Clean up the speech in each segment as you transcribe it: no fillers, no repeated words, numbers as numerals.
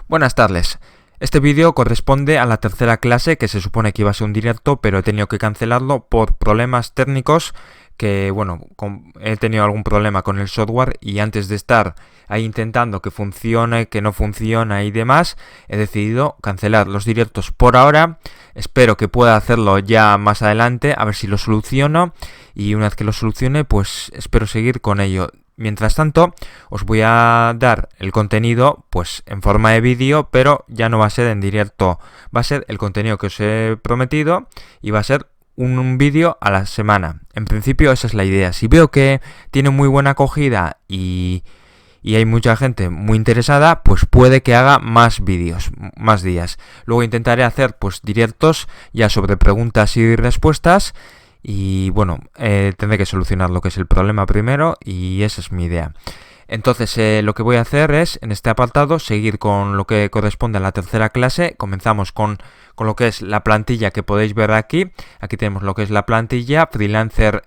Buenas tardes. Este vídeo corresponde a la tercera clase que se supone que iba a ser un directo, pero he tenido que cancelarlo por problemas técnicos que, he tenido algún problema con el software y antes de estar ahí intentando que funcione, que no funciona y demás, he decidido cancelar los directos por ahora. Espero que pueda hacerlo ya más adelante, a ver si lo soluciono y una vez que lo solucione, pues espero seguir con ello. Mientras tanto, os voy a dar el contenido pues en forma de vídeo, pero ya no va a ser en directo, va a ser el contenido que os he prometido y va a ser un vídeo a la semana. En principio esa es la idea. Si veo que tiene muy buena acogida y hay mucha gente muy interesada, pues puede que haga más vídeos, más días. Luego intentaré hacer pues directos ya sobre preguntas y respuestas. Y tendré que solucionar lo que es el problema primero y esa es mi idea. Entonces lo que voy a hacer es, en este apartado, seguir con lo que corresponde a la tercera clase. Comenzamos con lo que es la plantilla que podéis ver aquí. Aquí tenemos lo que es la plantilla Freelancer,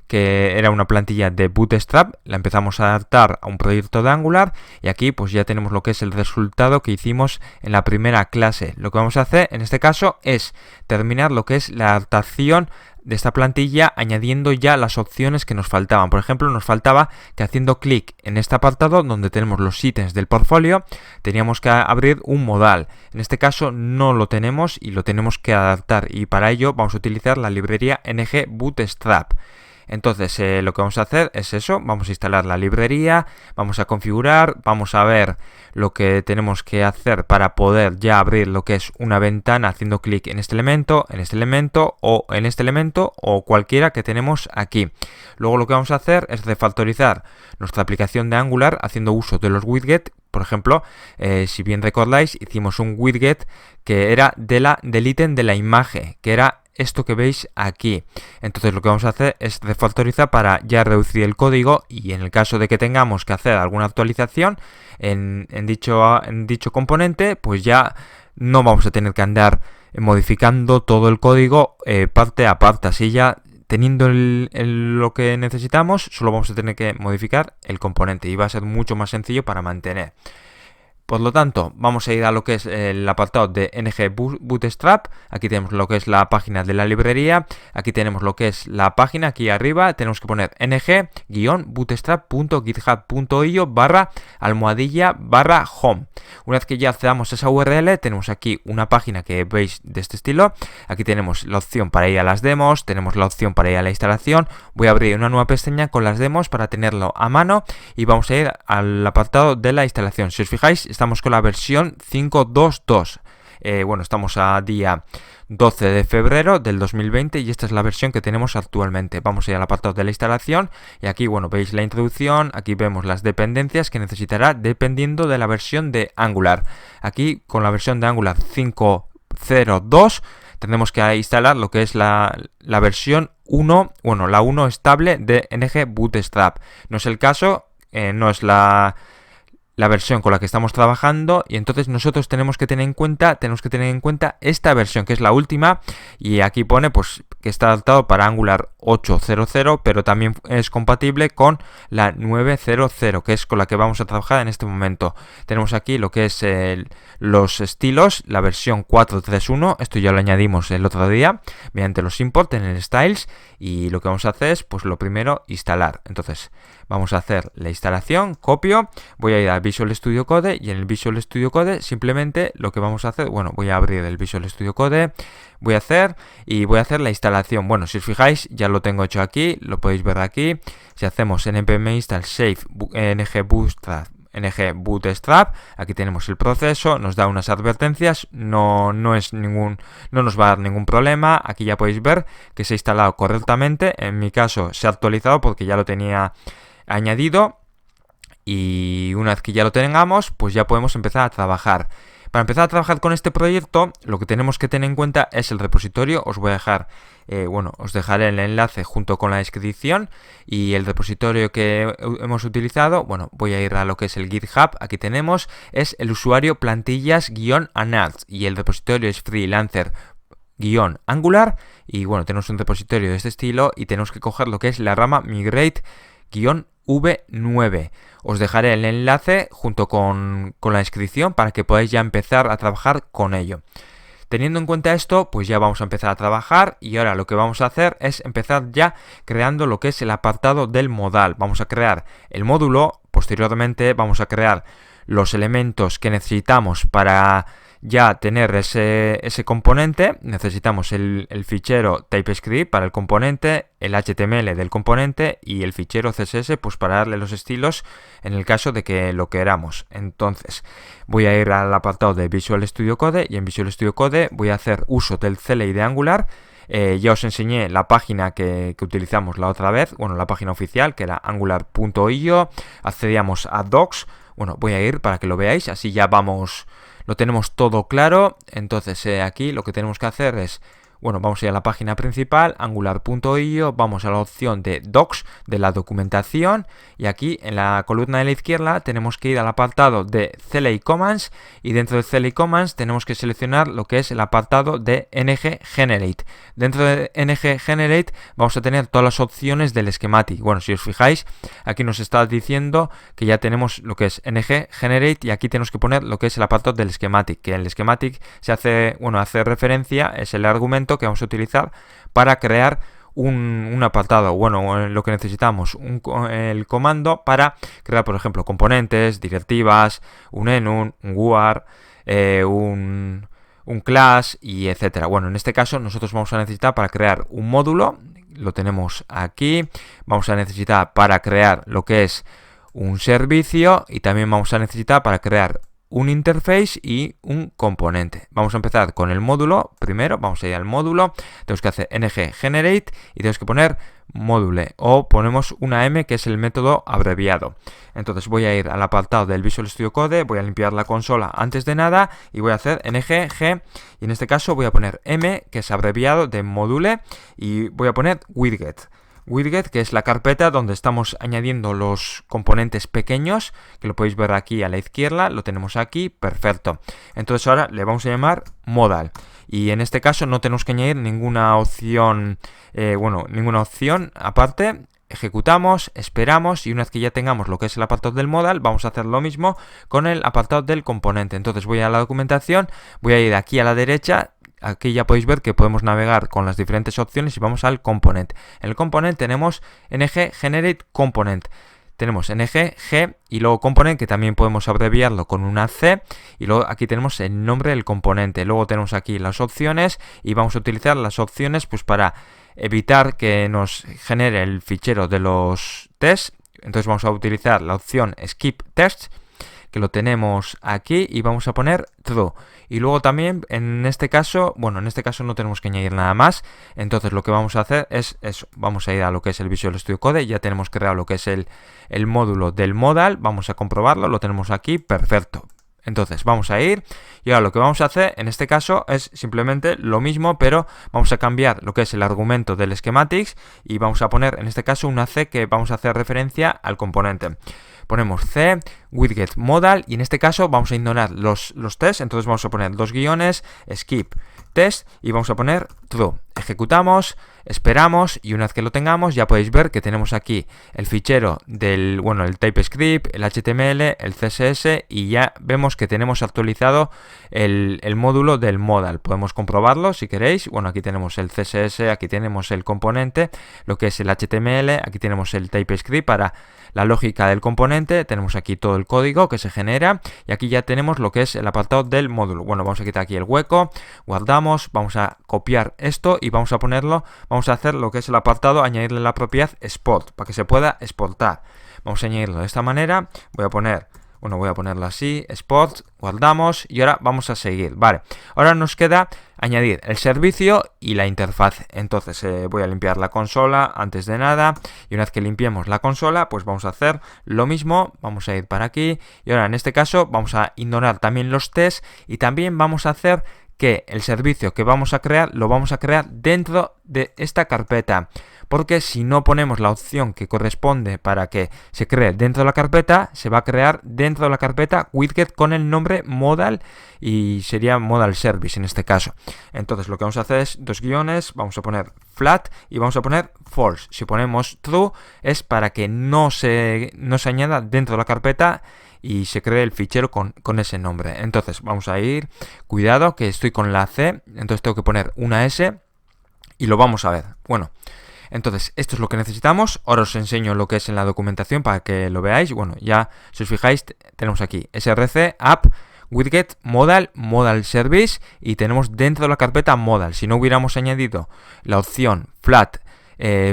que era una plantilla de Bootstrap. La empezamos a adaptar a un proyecto de Angular y aquí pues ya tenemos lo que es el resultado que hicimos en la primera clase. Lo que vamos a hacer en este caso es terminar lo que es la adaptación de esta plantilla añadiendo ya las opciones que nos faltaban. Por ejemplo, nos faltaba que haciendo clic en este apartado donde tenemos los ítems del portfolio, teníamos que abrir un modal. En este caso no lo tenemos y lo tenemos que adaptar y para ello vamos a utilizar la librería ng Bootstrap. Entonces lo que vamos a hacer es eso, vamos a instalar la librería, vamos a configurar, vamos a ver lo que tenemos que hacer para poder ya abrir lo que es una ventana haciendo clic en este elemento o en este elemento o cualquiera que tenemos aquí. Luego lo que vamos a hacer es refactorizar nuestra aplicación de Angular haciendo uso de los widgets. Por ejemplo, si bien recordáis, hicimos un widget que era del ítem de la imagen, que era esto que veis aquí. Entonces lo que vamos a hacer es refactorizar para ya reducir el código y en el caso de que tengamos que hacer alguna actualización en dicho componente, pues ya no vamos a tener que andar modificando todo el código parte a parte. Así ya teniendo lo que necesitamos, solo vamos a tener que modificar el componente y va a ser mucho más sencillo para mantener. Por lo tanto, vamos a ir a lo que es el apartado de ng Bootstrap. Aquí tenemos lo que es la página de la librería. Aquí tenemos lo que es la página. Aquí arriba tenemos que poner ng-bootstrap.github.io/home. Una vez que ya accedamos a esa URL, tenemos aquí una página que veis de este estilo. Aquí tenemos la opción para ir a las demos. Tenemos la opción para ir a la instalación. Voy a abrir una nueva pestaña con las demos para tenerlo a mano. Y vamos a ir al apartado de la instalación. Si os fijáis, estamos con la versión 5.2.2. Estamos a día 12 de febrero del 2020 y esta es la versión que tenemos actualmente. Vamos a ir al apartado de la instalación y aquí, veis la introducción, aquí vemos las dependencias que necesitará dependiendo de la versión de Angular. Aquí, con la versión de Angular 5.0.2, tendremos que instalar lo que es la versión 1, la 1 estable de ng Bootstrap. No es el caso, no es la versión con la que estamos trabajando y entonces nosotros tenemos que tener en cuenta esta versión que es la última y aquí pone pues que está adaptado para Angular 8.0.0 pero también es compatible con la 9.0.0 que es con la que vamos a trabajar en este momento. Tenemos aquí lo que es los estilos, la versión 4.3.1, esto ya lo añadimos el otro día mediante los import en el styles y lo que vamos a hacer es pues lo primero instalar. Entonces vamos a hacer la instalación, copio, voy a ir a Visual Studio Code y en el Visual Studio Code simplemente lo que vamos a hacer, voy a abrir el Visual Studio Code, voy a hacer la instalación. Si os fijáis ya lo tengo hecho aquí, lo podéis ver aquí. Si hacemos npm install save ng Bootstrap, aquí tenemos el proceso, nos da unas advertencias, no nos va a dar ningún problema. Aquí ya podéis ver que se ha instalado correctamente, en mi caso se ha actualizado porque ya lo tenía añadido y una vez que ya lo tengamos pues ya podemos empezar a trabajar. Para empezar a trabajar con este proyecto lo que tenemos que tener en cuenta es el repositorio. Os voy a dejar os dejaré el enlace junto con la descripción y el repositorio que hemos utilizado. Voy a ir a lo que es el GitHub. Aquí tenemos es el usuario plantillas-anals y el repositorio es freelancer-angular y tenemos un repositorio de este estilo y tenemos que coger lo que es la rama migrate- V9. Os dejaré el enlace junto con la descripción para que podáis ya empezar a trabajar con ello. Teniendo en cuenta esto, pues ya vamos a empezar a trabajar y ahora lo que vamos a hacer es empezar ya creando lo que es el apartado del modal. Vamos a crear el módulo, posteriormente vamos a crear los elementos que necesitamos para ya tener ese componente. Necesitamos el fichero TypeScript para el componente, el HTML del componente y el fichero CSS pues para darle los estilos en el caso de que lo queramos. Entonces voy a ir al apartado de Visual Studio Code y en Visual Studio Code voy a hacer uso del CLI de Angular. Ya os enseñé la página que utilizamos la otra vez, bueno, la página oficial que era angular.io, accedíamos a docs. Bueno, voy a ir para que lo veáis, así ya vamos, lo tenemos todo claro. Entonces aquí lo que tenemos que hacer es, bueno, vamos a ir a la página principal, angular.io, vamos a la opción de docs, de la documentación, y aquí en la columna de la izquierda tenemos que ir al apartado de CLI Commands, y dentro de CLI Commands tenemos que seleccionar lo que es el apartado de ngGenerate. Dentro de ngGenerate vamos a tener todas las opciones del schematic. Bueno, si os fijáis, aquí nos está diciendo que ya tenemos lo que es ngGenerate y aquí tenemos que poner lo que es el apartado del schematic, que el schematic se hace, bueno, hace referencia, es el argumento que vamos a utilizar para crear un apartado. Bueno, lo que necesitamos, el comando para crear, por ejemplo, componentes, directivas, un enum, un guard, un class y etcétera. Bueno, en este caso nosotros vamos a necesitar para crear un módulo, lo tenemos aquí, vamos a necesitar para crear lo que es un servicio y también vamos a necesitar para crear un interface y un componente. Vamos a empezar con el módulo. Primero vamos a ir al módulo, tenemos que hacer ngGenerate y tenemos que poner módule o ponemos una M que es el método abreviado. Entonces voy a ir al apartado del Visual Studio Code, voy a limpiar la consola antes de nada y voy a hacer ngg y en este caso voy a poner M que es abreviado de módule y voy a poner widget. Widget, que es la carpeta donde estamos añadiendo los componentes pequeños, que lo podéis ver aquí a la izquierda, lo tenemos aquí, perfecto. Entonces ahora le vamos a llamar modal. Y en este caso no tenemos que añadir ninguna opción, ninguna opción aparte. Ejecutamos, esperamos y una vez que ya tengamos lo que es el apartado del modal, vamos a hacer lo mismo con el apartado del componente. Entonces voy a la documentación, voy a ir aquí a la derecha. Aquí ya podéis ver que podemos navegar con las diferentes opciones y vamos al component. En el component tenemos ngGenerate component. Tenemos ngg y luego component, que también podemos abreviarlo con una C. Y luego aquí tenemos el nombre del componente. Luego tenemos aquí las opciones y vamos a utilizar las opciones pues para evitar que nos genere el fichero de los tests. Entonces vamos a utilizar la opción skip tests, que lo tenemos aquí y vamos a poner true. Y luego también en este caso, bueno, en este caso no tenemos que añadir nada más. Entonces lo que vamos a hacer es eso, vamos a ir a lo que es el Visual Studio Code, ya tenemos creado lo que es el módulo del modal, vamos a comprobarlo, lo tenemos aquí, perfecto. Entonces vamos a ir y ahora lo que vamos a hacer en este caso es simplemente lo mismo, pero vamos a cambiar lo que es el argumento del schematics y vamos a poner en este caso una C que vamos a hacer referencia al componente. Ponemos C, widget modal y en este caso vamos a ignorar los tests, entonces vamos a poner dos guiones, skip test y vamos a poner true. Ejecutamos, esperamos y una vez que lo tengamos ya podéis ver que tenemos aquí el fichero del, bueno, el TypeScript, el HTML, el CSS y ya vemos que tenemos actualizado el módulo del modal. Podemos comprobarlo si queréis. Bueno, aquí tenemos el CSS, aquí tenemos el componente, lo que es el HTML, aquí tenemos el TypeScript para la lógica del componente, tenemos aquí todo el código que se genera y aquí ya tenemos lo que es el apartado del módulo. Bueno, vamos a quitar aquí el hueco, guardamos, vamos a copiar esto y vamos a ponerlo, vamos a hacer lo que es el apartado, añadirle la propiedad export para que se pueda exportar. Vamos a añadirlo de esta manera, voy a ponerlo así, export, guardamos y ahora vamos a seguir. Vale, ahora nos queda añadir el servicio y la interfaz. Entonces voy a limpiar la consola antes de nada y una vez que limpiemos la consola pues vamos a hacer lo mismo, vamos a ir para aquí y ahora en este caso vamos a ignorar también los tests y también vamos a hacer que el servicio que vamos a crear lo vamos a crear dentro de esta carpeta. Porque si no ponemos la opción que corresponde para que se cree dentro de la carpeta, se va a crear dentro de la carpeta widget con el nombre modal y sería modal service en este caso. Entonces lo que vamos a hacer es dos guiones, vamos a poner flat y vamos a poner false. Si ponemos true es para que no se añada dentro de la carpeta y se cree el fichero con ese nombre. Entonces vamos a ir, cuidado que estoy con la C, entonces tengo que poner una S y lo vamos a ver. Bueno, entonces esto es lo que necesitamos. Ahora os enseño lo que es en la documentación para que lo veáis. Bueno, ya si os fijáis tenemos aquí src app widget modal service y tenemos dentro de la carpeta modal. Si no hubiéramos añadido la opción flat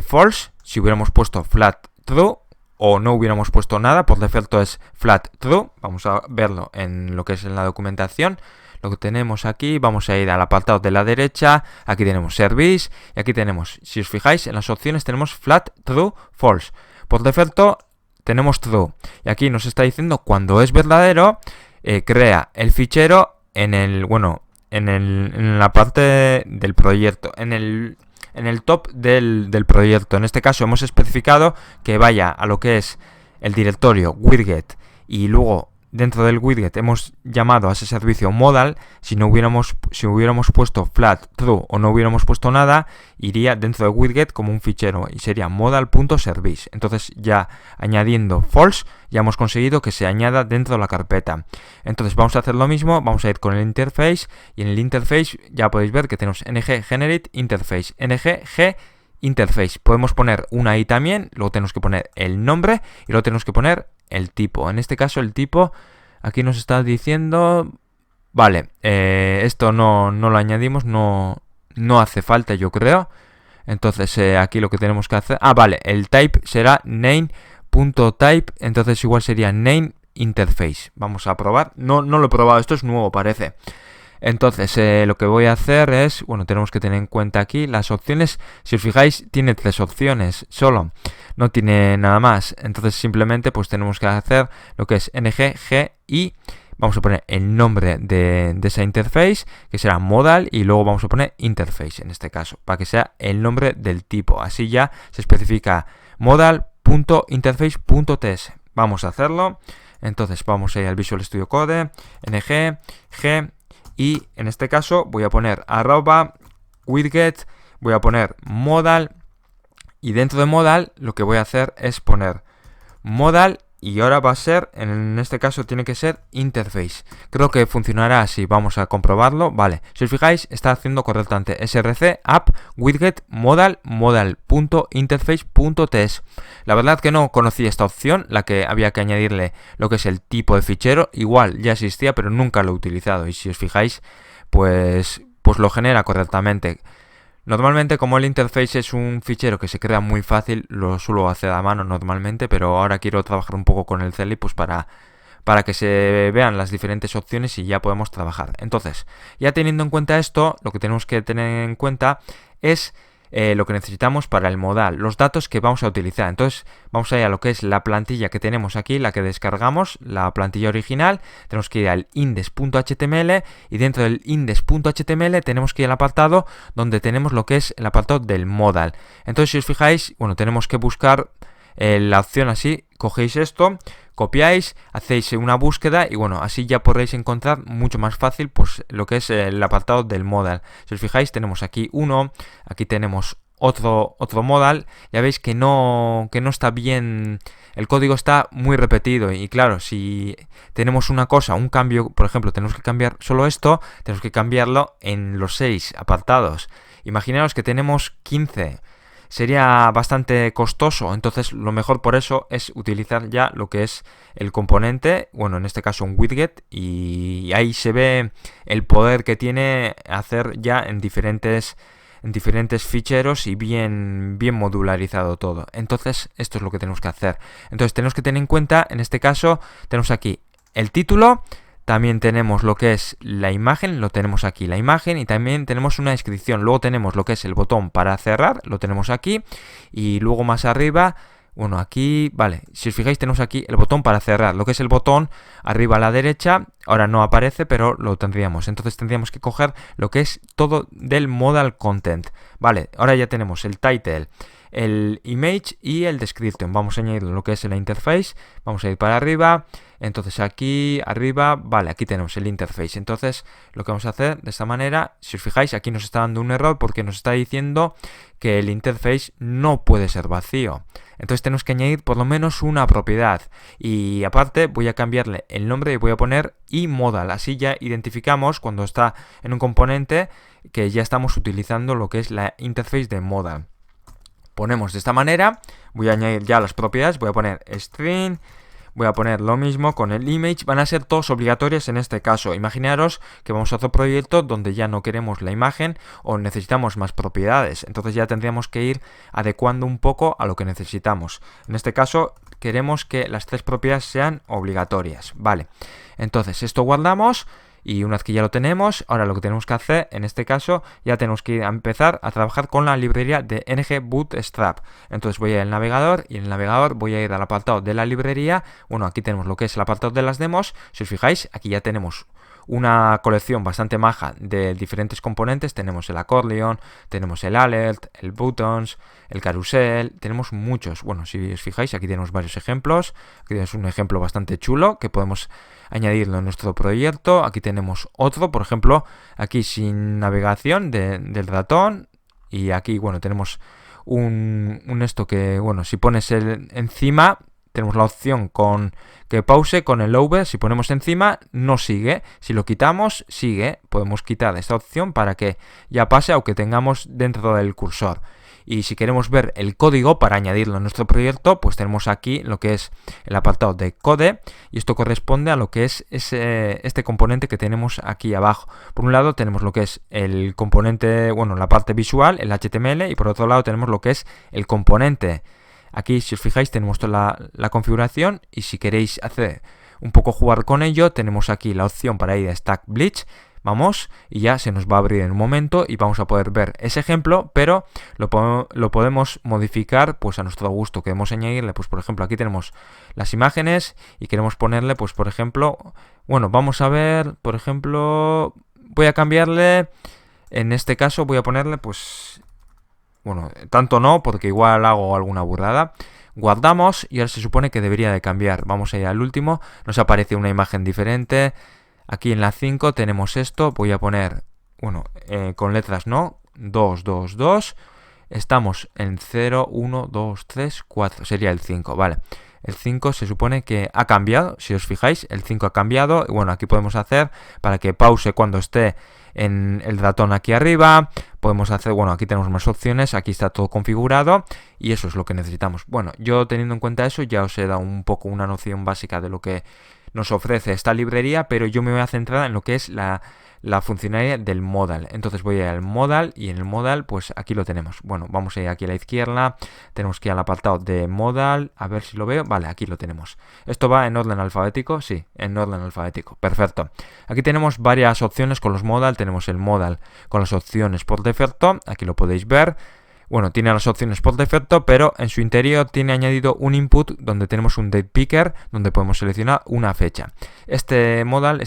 false, si hubiéramos puesto flat true o no hubiéramos puesto nada, por defecto es flat true. Vamos a verlo en lo que es en la documentación. Lo que tenemos aquí, vamos a ir al apartado de la derecha, aquí tenemos service y aquí tenemos, si os fijáis en las opciones tenemos flat, true, false. Por defecto tenemos true y aquí nos está diciendo cuando es verdadero, crea el fichero en la parte del proyecto, en el top del proyecto. En este caso hemos especificado que vaya a lo que es el directorio widget y luego dentro del widget hemos llamado a ese servicio modal. Si hubiéramos puesto flat, true o no hubiéramos puesto nada, iría dentro del widget como un fichero y sería modal.service. Entonces ya añadiendo false ya hemos conseguido que se añada dentro de la carpeta. Entonces vamos a hacer lo mismo, vamos a ir con el interface y en el interface ya podéis ver que tenemos ng generate interface, ng interface. Podemos poner una i también, luego tenemos que poner el nombre y luego tenemos que poner el tipo. En este caso el tipo aquí nos está diciendo, vale, esto no lo añadimos, no hace falta yo creo. Entonces aquí lo que tenemos que hacer, vale, el type será name.type, entonces igual sería name interface. Vamos a probar, no lo he probado, esto es nuevo parece. Entonces lo que voy a hacer es, bueno, tenemos que tener en cuenta aquí las opciones. Si os fijáis tiene 3 opciones solo, no tiene nada más. Entonces simplemente pues tenemos que hacer lo que es ng y vamos a poner el nombre de esa interface, que será modal, y luego vamos a poner interface en este caso, para que sea el nombre del tipo. Así ya se especifica modal.interface.ts. Vamos a hacerlo. Entonces vamos a ir al Visual Studio Code, ng, g, y en este caso voy a poner @widget, voy a poner modal y dentro de modal lo que voy a hacer es poner modal y ahora va a ser, en este caso tiene que ser interface. Creo que funcionará así, vamos a comprobarlo. Vale, si os fijáis está haciendo correctamente src app widget modal.interface.ts. La verdad que no conocía esta opción, la que había que añadirle lo que es el tipo de fichero. Igual ya existía pero nunca lo he utilizado y si os fijáis pues lo genera correctamente. Normalmente como el interface es un fichero que se crea muy fácil, lo suelo hacer a mano normalmente, pero ahora quiero trabajar un poco con el CLI pues para que se vean las diferentes opciones y ya podemos trabajar. Entonces, ya teniendo en cuenta esto, lo que tenemos que tener en cuenta es lo que necesitamos para el modal, los datos que vamos a utilizar. Entonces vamos a ir a lo que es la plantilla que tenemos aquí, la que descargamos, la plantilla original. Tenemos que ir al index.html y dentro del index.html tenemos que ir al apartado donde tenemos lo que es el apartado del modal. Entonces si os fijáis, bueno, tenemos que buscar la opción así, cogéis esto, copiáis, hacéis una búsqueda y bueno, así ya podréis encontrar mucho más fácil pues lo que es el apartado del modal. Si os fijáis tenemos aquí uno, aquí tenemos otro modal, ya veis que no está bien, el código está muy repetido y claro, si tenemos una cosa, un cambio, por ejemplo, tenemos que cambiar solo esto, tenemos que cambiarlo en los 6 apartados. Imaginaos que tenemos 15. Sería bastante costoso, entonces lo mejor por eso es utilizar ya lo que es el componente, bueno, en este caso un widget, y ahí se ve el poder que tiene hacer ya en diferentes ficheros y bien modularizado todo. Entonces esto es lo que tenemos que hacer. Entonces tenemos que tener en cuenta, en este caso tenemos aquí el título. También tenemos lo que es la imagen, lo tenemos aquí, la imagen, y también tenemos una descripción. Luego tenemos lo que es el botón para cerrar, lo tenemos aquí, y luego más arriba, Bueno, aquí, vale, si os fijáis tenemos aquí el botón para cerrar, lo que es el botón arriba a la derecha, ahora no aparece, pero lo tendríamos. Entonces tendríamos que coger lo que es todo del modal content. Vale, ahora ya tenemos el title, el image y el description. Vamos a añadir lo que es la interface, vamos a ir para arriba. Entonces aquí arriba, vale, aquí tenemos el interface. Entonces lo que vamos a hacer de esta manera, si os fijáis, aquí nos está dando un error porque nos está diciendo que el interface no puede ser vacío. Entonces tenemos que añadir por lo menos una propiedad. Y aparte voy a cambiarle el nombre y voy a poner iModal. Así ya identificamos cuando está en un componente que ya estamos utilizando lo que es la interface de modal. Ponemos de esta manera, voy a añadir ya las propiedades, voy a poner string. Voy a poner lo mismo con el image, van a ser todos obligatorios en este caso. Imaginaros que vamos a otro proyecto donde ya no queremos la imagen o necesitamos más propiedades. Entonces ya tendríamos que ir adecuando un poco a lo que necesitamos. En este caso queremos que las 3 propiedades sean obligatorias. Vale, entonces esto guardamos. Y una vez que ya lo tenemos, ahora lo que tenemos que hacer, en este caso, ya tenemos que ir a empezar a trabajar con la librería de NG Bootstrap. Entonces voy al navegador y en el navegador voy a ir al apartado de la librería. Bueno, aquí tenemos lo que es el apartado de las demos. Si os fijáis, aquí ya tenemos una colección bastante maja de diferentes componentes. Tenemos el accordion, tenemos el alert, el buttons, el carrusel, tenemos muchos. Bueno, si os fijáis, aquí tenemos varios ejemplos. Aquí tenemos un ejemplo bastante chulo que podemos añadirlo en nuestro proyecto. Aquí tenemos otro, por ejemplo, aquí sin navegación del ratón. Y aquí, bueno, tenemos un esto que, bueno, si pones el encima, tenemos la opción con que pause con el over. Si ponemos encima, no sigue. Si lo quitamos, sigue. Podemos quitar esta opción para que ya pase, aunque tengamos dentro del cursor. Y si queremos ver el código para añadirlo a nuestro proyecto, pues tenemos aquí lo que es el apartado de code. Y esto corresponde a lo que es este componente que tenemos aquí abajo. Por un lado tenemos lo que es el componente, bueno, la parte visual, el HTML. Y por otro lado tenemos lo que es el componente. Aquí, si os fijáis, tenemos toda la configuración y si queréis hacer un poco jugar con ello, tenemos aquí la opción para ir a Stack Bleach. Vamos y ya se nos va a abrir en un momento y vamos a poder ver ese ejemplo, pero lo podemos modificar pues a nuestro gusto. Queremos añadirle, pues por ejemplo, aquí tenemos las imágenes y queremos ponerle, pues por ejemplo, bueno, vamos a ver, por ejemplo, voy a cambiarle, en este caso voy a ponerle, pues... Bueno, tanto no, porque igual hago alguna burrada. Guardamos y ahora se supone que debería de cambiar. Vamos a ir al último. Nos aparece una imagen diferente. Aquí en la 5 tenemos esto. Voy a poner, bueno, con letras no. 2, 2, 2. Estamos en 0, 1, 2, 3, 4. Sería el 5, vale. El 5 se supone que ha cambiado. Si os fijáis, el 5 ha cambiado. Y bueno, aquí podemos hacer para que pause cuando esté en el ratón aquí arriba. Podemos hacer, bueno, aquí tenemos más opciones, aquí está todo configurado y eso es lo que necesitamos. Bueno, yo teniendo en cuenta eso ya os he dado un poco una noción básica de lo que nos ofrece esta librería, pero yo me voy a centrar en lo que es la funcionalidad del modal. Entonces voy a ir al modal y en el modal pues aquí lo tenemos. Bueno, vamos a ir aquí a la izquierda, tenemos que ir al apartado de modal, a ver si lo veo. Vale, aquí lo tenemos. ¿Esto va en orden alfabético? Sí, en orden alfabético. Perfecto. Aquí tenemos varias opciones con los modal. Tenemos el modal con las opciones por defecto, aquí lo podéis ver. Bueno, tiene las opciones por defecto, pero en su interior tiene añadido un input donde tenemos un date picker, donde podemos seleccionar una fecha. Este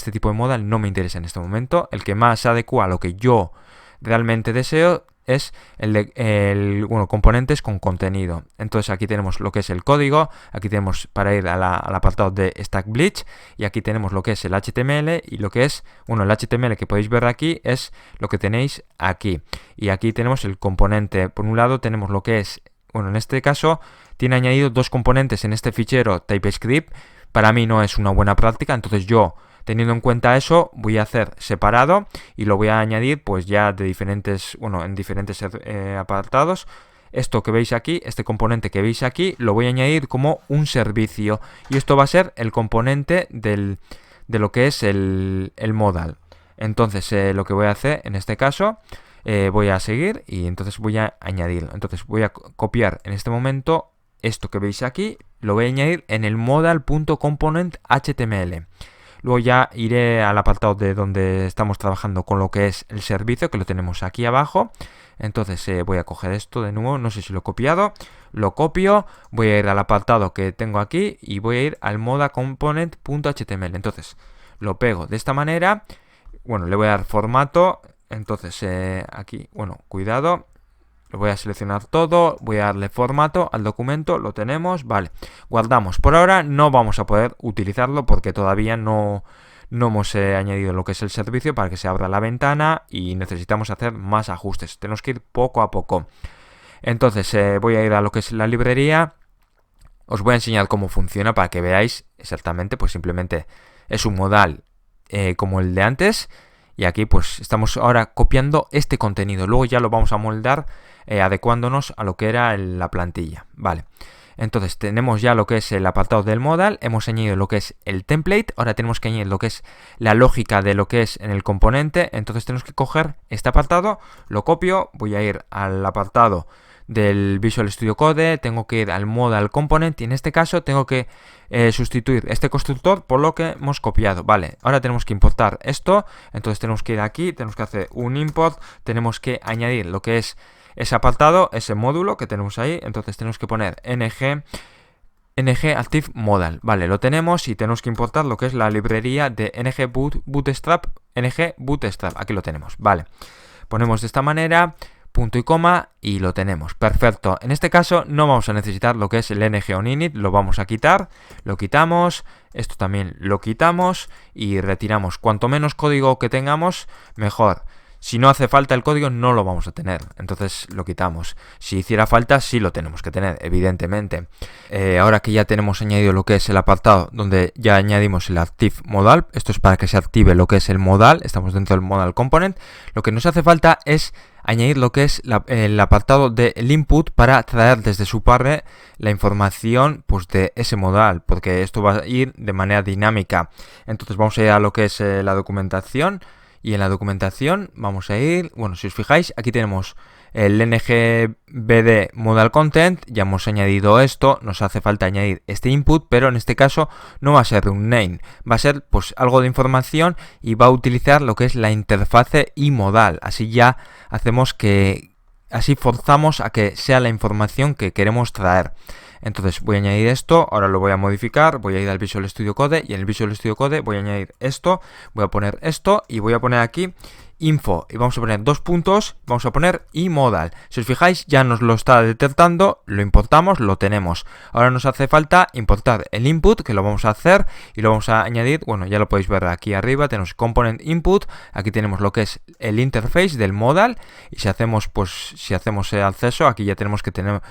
tipo de modal no me interesa en este momento. El que más se adecua a lo que yo realmente deseo es bueno, componentes con contenido. Entonces aquí tenemos lo que es el código, aquí tenemos para ir al apartado de Stack Bleach y aquí tenemos lo que es el HTML y lo que es, bueno, el HTML que podéis ver aquí es lo que tenéis aquí. Y aquí tenemos el componente, por un lado tenemos lo que es, bueno, en este caso tiene añadido 2 componentes en este fichero TypeScript. Para mí no es una buena práctica, entonces yo, teniendo en cuenta eso, voy a hacer separado y lo voy a añadir pues ya de diferentes, bueno, en diferentes apartados. Esto que veis aquí, este componente que veis aquí, lo voy a añadir como un servicio y esto va a ser el componente de lo que es el modal. Entonces lo que voy a hacer en este caso, voy a seguir y entonces voy a añadirlo. Entonces voy a copiar en este momento esto que veis aquí, lo voy a añadir en el modal.component.html. Luego ya iré al apartado de donde estamos trabajando con lo que es el servicio, que lo tenemos aquí abajo. Entonces voy a coger esto de nuevo, no sé si lo he copiado, lo copio, voy a ir al apartado que tengo aquí y voy a ir al moda component.html. Entonces lo pego de esta manera, bueno, le voy a dar formato, entonces aquí, bueno, cuidado, lo voy a seleccionar todo, voy a darle formato al documento, lo tenemos, vale, guardamos. Por ahora no vamos a poder utilizarlo porque todavía no hemos añadido lo que es el servicio para que se abra la ventana y necesitamos hacer más ajustes. Tenemos que ir poco a poco. Entonces voy a ir a lo que es la librería. Os voy a enseñar cómo funciona para que veáis exactamente. Pues simplemente es un modal como el de antes. Y aquí pues estamos ahora copiando este contenido. Luego ya lo vamos a moldar adecuándonos a lo que era la plantilla. Vale. Entonces tenemos ya lo que es el apartado del modal, hemos añadido lo que es el template, ahora tenemos que añadir lo que es la lógica de lo que es en el componente. Entonces tenemos que coger este apartado, lo copio, voy a ir al apartado del Visual Studio Code, tengo que ir al modal component y en este caso tengo que sustituir este constructor por lo que hemos copiado. Vale, ahora tenemos que importar esto, entonces tenemos que ir aquí, tenemos que hacer un import, tenemos que añadir lo que es ese apartado, ese módulo que tenemos ahí. Entonces tenemos que poner ng active modal, vale, lo tenemos y tenemos que importar lo que es la librería de bootstrap, aquí lo tenemos, vale, ponemos de esta manera, punto y coma y lo tenemos, perfecto. En este caso no vamos a necesitar lo que es el ng on init, lo vamos a quitar, lo quitamos, esto también lo quitamos y retiramos. Cuanto menos código que tengamos, mejor. Si no hace falta el código, no lo vamos a tener. Entonces lo quitamos. Si hiciera falta, sí lo tenemos que tener, evidentemente. Ahora que ya tenemos añadido lo que es el apartado donde ya añadimos el active modal, esto es para que se active lo que es el modal, estamos dentro del modal component. Lo que nos hace falta es añadir lo que es el apartado del input para traer desde su parre la información pues de ese modal, porque esto va a ir de manera dinámica. Entonces vamos a ir a lo que es la documentación. Y en la documentación vamos a ir, bueno, si os fijáis, aquí tenemos el ngbd modal content, ya hemos añadido esto, nos hace falta añadir este input, pero en este caso no va a ser un name, va a ser pues algo de información y va a utilizar lo que es la interfase y modal, así ya hacemos que, así forzamos a que sea la información que queremos traer. Entonces voy a añadir esto, ahora lo voy a modificar, voy a ir al Visual Studio Code y en el Visual Studio Code voy a añadir esto, voy a poner esto y voy a poner aquí info y vamos a poner dos puntos, vamos a poner y modal. Si os fijáis ya nos lo está detectando, lo importamos, lo tenemos. Ahora nos hace falta importar el input, que lo vamos a hacer y lo vamos a añadir, bueno, ya lo podéis ver aquí arriba, tenemos component input, aquí tenemos lo que es el interface del modal y si hacemos el acceso, aquí ya tenemos que tener,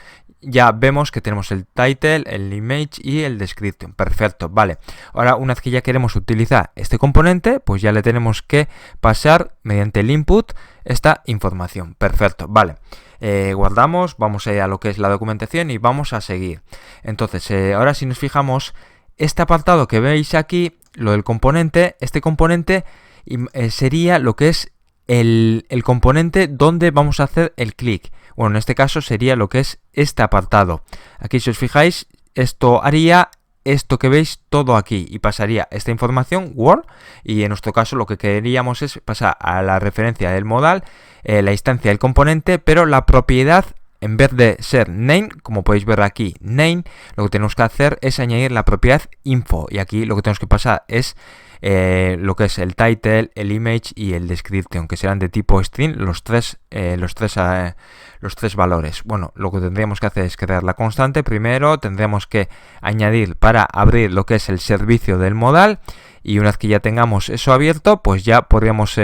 ya vemos que tenemos el title, el image y el description. Perfecto, vale. Ahora una vez que ya queremos utilizar este componente, pues ya le tenemos que pasar mediante el input esta información. Perfecto, vale. Guardamos, vamos a ir a lo que es la documentación y vamos a seguir. Entonces, ahora si nos fijamos, este apartado que veis aquí, lo del componente, este componente sería lo que es el componente donde vamos a hacer el clic. Bueno, en este caso sería lo que es este apartado. Aquí si os fijáis, esto haría esto que veis todo aquí y pasaría esta información Word y en nuestro caso lo que queríamos es pasar a la referencia del modal, la instancia del componente, pero la propiedad en vez de ser name, como podéis ver aquí, name, lo que tenemos que hacer es añadir la propiedad info y aquí lo que tenemos que pasar es lo que es el title, el image y el description, que serán de tipo string los tres valores. Bueno, lo que tendríamos que hacer es crear la constante. Primero tendríamos que añadir para abrir lo que es el servicio del modal y una vez que ya tengamos eso abierto, pues ya podríamos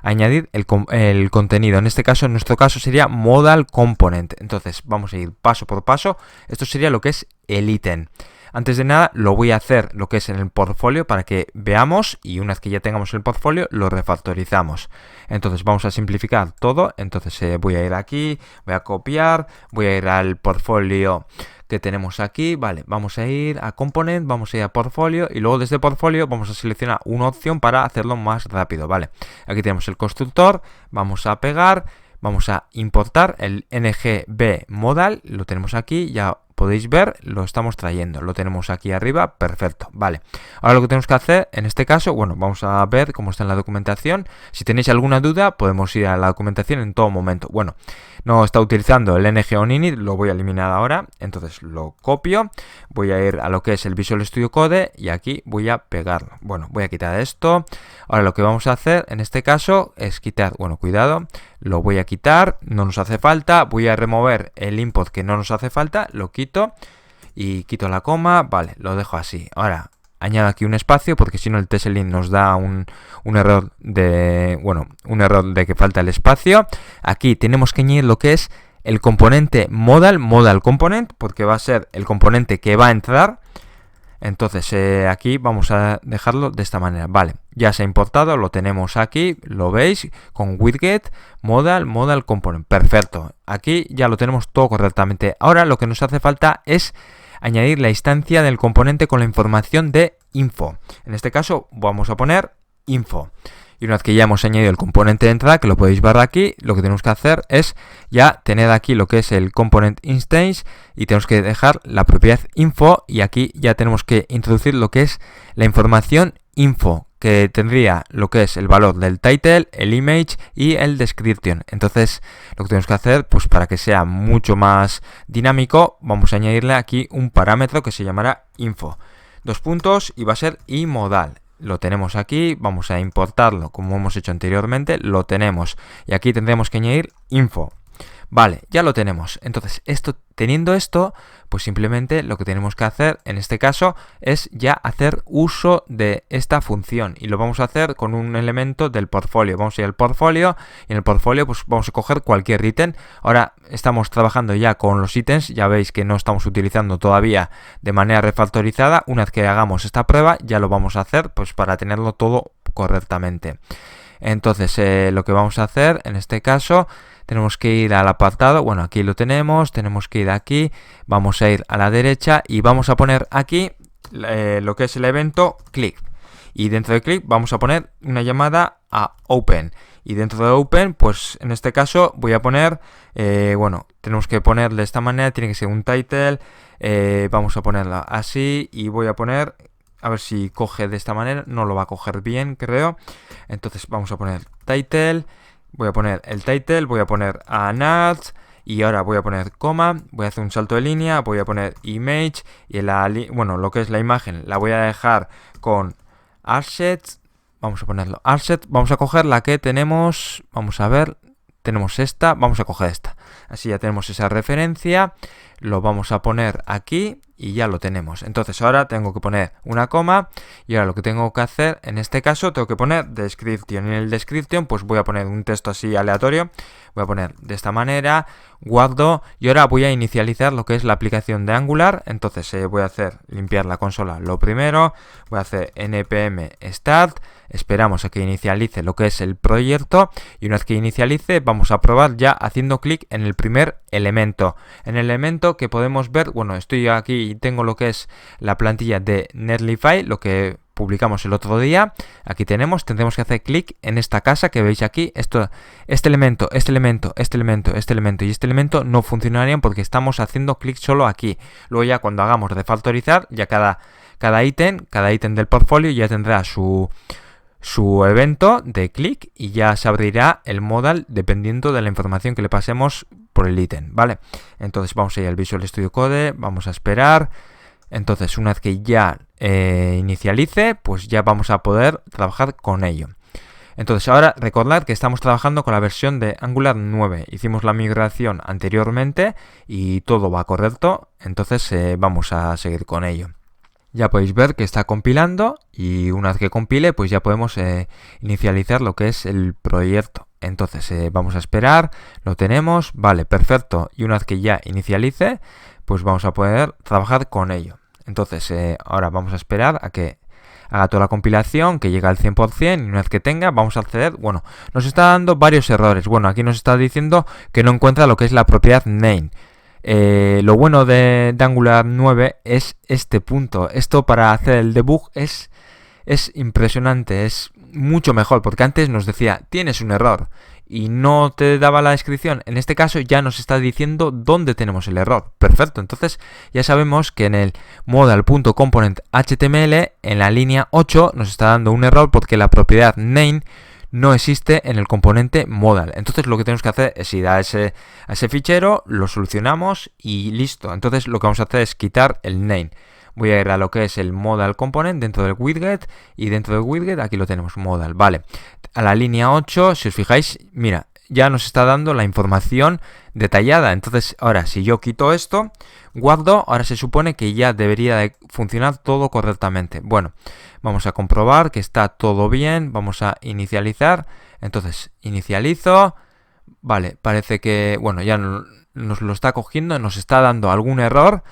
añadir el contenido. En este caso, en nuestro caso sería modal component. Entonces vamos a ir paso por paso. Esto sería lo que es el ítem. Antes de nada lo voy a hacer lo que es en el portfolio para que veamos y una vez que ya tengamos el portfolio lo refactorizamos. Entonces vamos a simplificar todo. Entonces voy a ir aquí, voy a copiar, voy a ir al portfolio que tenemos aquí, vale, vamos a ir a component, vamos a ir a portfolio y luego desde portfolio vamos a seleccionar una opción para hacerlo más rápido, vale. Aquí tenemos el constructor, vamos a pegar. Vamos a importar el ngbmodal, lo tenemos aquí, ya podéis ver, lo estamos trayendo, lo tenemos aquí arriba, perfecto, vale. Ahora lo que tenemos que hacer, en este caso, bueno, vamos a ver cómo está en la documentación. Si tenéis alguna duda, podemos ir a la documentación en todo momento. Bueno, no está utilizando el NG on init, lo voy a eliminar ahora, entonces lo copio, voy a ir a lo que es el Visual Studio Code y aquí voy a pegarlo. Bueno, voy a quitar esto. Ahora lo que vamos a hacer en este caso es quitar, bueno, cuidado, lo voy a quitar, no nos hace falta, voy a remover el input que no nos hace falta, lo quito y quito la coma, vale, lo dejo así. Ahora añado aquí un espacio porque si no el TSLint nos da un error de, bueno, un error de que falta el espacio. Aquí tenemos que añadir lo que es el componente modal component, porque va a ser el componente que va a entrar. Entonces aquí vamos a dejarlo de esta manera. Vale, ya se ha importado, lo tenemos aquí, lo veis, con widget modal component. Perfecto, aquí ya lo tenemos todo correctamente. Ahora lo que nos hace falta es añadir la instancia del componente con la información de info. En este caso vamos a poner info. Y una vez que ya hemos añadido el componente de entrada, que lo podéis ver aquí, lo que tenemos que hacer es ya tener aquí lo que es el component instance y tenemos que dejar la propiedad info y aquí ya tenemos que introducir lo que es la información info, que tendría lo que es el valor del title, el image y el description. Entonces lo que tenemos que hacer, pues para que sea mucho más dinámico, vamos a añadirle aquí un parámetro que se llamará info. 2 puntos y va a ser imodal. Lo tenemos aquí, vamos a importarlo como hemos hecho anteriormente, lo tenemos y aquí tendremos que añadir info. Vale, ya lo tenemos. Entonces, teniendo esto, pues simplemente lo que tenemos que hacer en este caso es ya hacer uso de esta función y lo vamos a hacer con un elemento del portfolio. Vamos a ir al portfolio y en el portfolio pues vamos a coger cualquier ítem. Ahora estamos trabajando ya con los ítems, ya veis que no estamos utilizando todavía de manera refactorizada. Una vez que hagamos esta prueba ya lo vamos a hacer pues para tenerlo todo correctamente. Entonces lo que vamos a hacer en este caso, tenemos que ir al apartado, bueno aquí lo tenemos que ir aquí, vamos a ir a la derecha y vamos a poner aquí lo que es el evento click. Y dentro de click vamos a poner una llamada a open. Y dentro de open, pues en este caso voy a poner, bueno, tenemos que poner de esta manera, tiene que ser un title, vamos a ponerla así y voy a poner... A ver si coge de esta manera, no lo va a coger bien, creo. Entonces vamos a poner title, voy a poner el title, voy a poner ads y ahora voy a poner coma, voy a hacer un salto de línea, voy a poner image y bueno, lo que es la imagen la voy a dejar con assets, vamos a ponerlo asset, vamos a coger la que tenemos, vamos a ver, tenemos esta, vamos a coger esta. Así ya tenemos esa referencia, lo vamos a poner aquí y ya lo tenemos. Entonces ahora tengo que poner una coma y ahora lo que tengo que hacer en este caso tengo que poner description. En el description pues voy a poner un texto así aleatorio, voy a poner de esta manera, guardo y ahora voy a inicializar lo que es la aplicación de Angular. Entonces voy a hacer limpiar la consola lo primero, voy a hacer npm start, esperamos a que inicialice lo que es el proyecto y una vez que inicialice vamos a probar ya haciendo clic en el primer elemento. En el elemento que podemos ver, bueno, estoy aquí y tengo lo que es la plantilla de Netlify, lo que publicamos el otro día. Aquí tendremos que hacer clic en esta casa que veis aquí. Este elemento y este elemento no funcionarían porque estamos haciendo clic solo aquí. Luego ya cuando hagamos refactorizar, ya cada ítem del portfolio ya tendrá su evento de clic y ya se abrirá el modal dependiendo de la información que le pasemos por el ítem, ¿vale? Entonces vamos a ir al Visual Studio Code, vamos a esperar. Entonces una vez que ya inicialice, pues ya vamos a poder trabajar con ello. Entonces ahora recordad que estamos trabajando con la versión de Angular 9. Hicimos la migración anteriormente y todo va correcto, entonces vamos a seguir con ello. Ya podéis ver que está compilando y una vez que compile pues ya podemos inicializar lo que es el proyecto. Entonces vamos a esperar, lo tenemos, vale, perfecto. Y una vez que ya inicialice pues vamos a poder trabajar con ello. Entonces ahora vamos a esperar a que haga toda la compilación, que llegue al 100% y una vez que tenga vamos a acceder. Bueno, nos está dando varios errores. Bueno, aquí nos está diciendo que no encuentra lo que es la propiedad name. Lo bueno de Angular 9 es este punto. Esto para hacer el debug es es impresionante, es mucho mejor, porque antes nos decía, tienes un error, y no te daba la descripción. En este caso ya nos está diciendo dónde tenemos el error. Perfecto, entonces ya sabemos que en el modal.component.html, en la línea 8, nos está dando un error porque la propiedad name no existe en el componente modal. Entonces lo que tenemos que hacer es ir a ese fichero, lo solucionamos y listo. Entonces lo que vamos a hacer es quitar el name. Voy a ir a lo que es el modal component dentro del widget, y dentro del widget aquí lo tenemos, modal, vale. A la línea 8, si os fijáis, mira, ya nos está dando la información detallada. Entonces ahora si yo quito esto, guardo, ahora se supone que ya debería de funcionar todo correctamente. Bueno, vamos a comprobar que está todo bien, vamos a inicializar. Entonces inicializo, vale, parece que, bueno, ya nos lo está cogiendo, nos está dando algún error.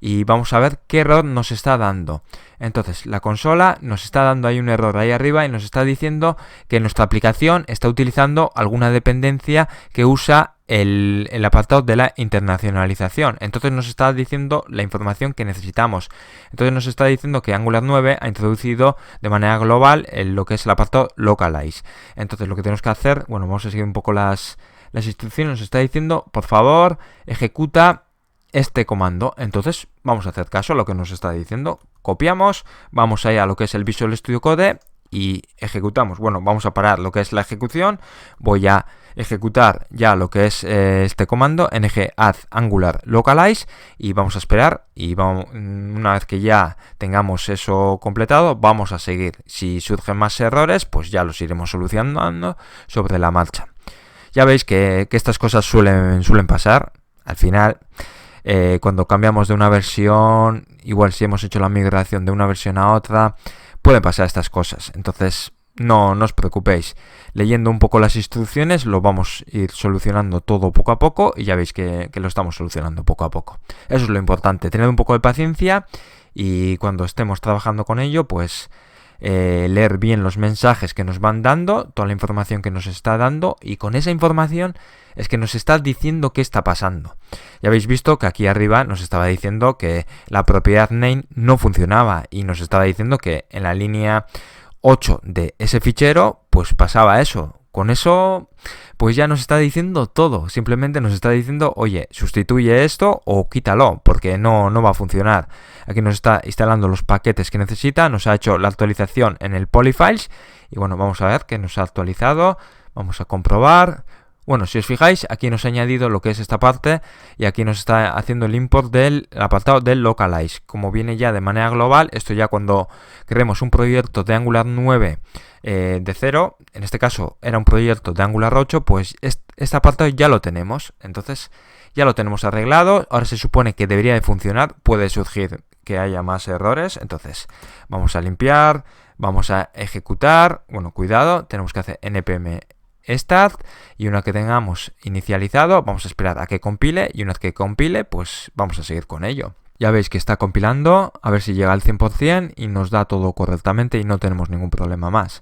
Y vamos a ver qué error nos está dando. Entonces, la consola nos está dando ahí un error ahí arriba y nos está diciendo que nuestra aplicación está utilizando alguna dependencia que usa el apartado de la internacionalización. Entonces nos está diciendo la información que necesitamos. Entonces nos está diciendo que Angular 9 ha introducido de manera global lo que es el apartado localize. Entonces lo que tenemos que hacer, bueno, vamos a seguir un poco las instrucciones. Nos está diciendo, por favor, ejecuta este comando. Entonces vamos a hacer caso a lo que nos está diciendo, copiamos, vamos ahí a lo que es el Visual Studio Code y ejecutamos. Bueno, vamos a parar lo que es la ejecución, voy a ejecutar ya lo que es este comando ng add angular localize y vamos a esperar, y una vez que ya tengamos eso completado vamos a seguir. Si surgen más errores pues ya los iremos solucionando sobre la marcha. Ya veis que estas cosas suelen pasar al final. Cuando cambiamos de una versión, igual si hemos hecho la migración de una versión a otra, pueden pasar estas cosas. Entonces no os preocupéis, leyendo un poco las instrucciones lo vamos a ir solucionando todo poco a poco, y ya veis que lo estamos solucionando poco a poco. Eso es lo importante, tener un poco de paciencia, y cuando estemos trabajando con ello pues leer bien los mensajes que nos van dando, toda la información que nos está dando, y con esa información es que nos está diciendo qué está pasando. Ya habéis visto que aquí arriba nos estaba diciendo que la propiedad name no funcionaba, y nos estaba diciendo que en la línea 8 de ese fichero pues pasaba eso. Con eso pues ya nos está diciendo todo, simplemente nos está diciendo, oye, sustituye esto o quítalo, porque no va a funcionar. Aquí nos está instalando los paquetes que necesita, nos ha hecho la actualización en el polyfiles, y bueno, vamos a ver que nos ha actualizado, vamos a comprobar. Bueno, si os fijáis, aquí nos ha añadido lo que es esta parte, y aquí nos está haciendo el import del apartado del localize. Como viene ya de manera global, esto ya cuando creemos un proyecto de Angular 9 de cero, en este caso era un proyecto de Angular 8, pues este apartado ya lo tenemos. Entonces ya lo tenemos arreglado, ahora se supone que debería de funcionar, puede surgir que haya más errores. Entonces vamos a limpiar, vamos a ejecutar, bueno, cuidado, tenemos que hacer npm start, y una que tengamos inicializado vamos a esperar a que compile, y una vez que compile pues vamos a seguir con ello. Ya veis que está compilando, a ver si llega al 100% y nos da todo correctamente y no tenemos ningún problema más.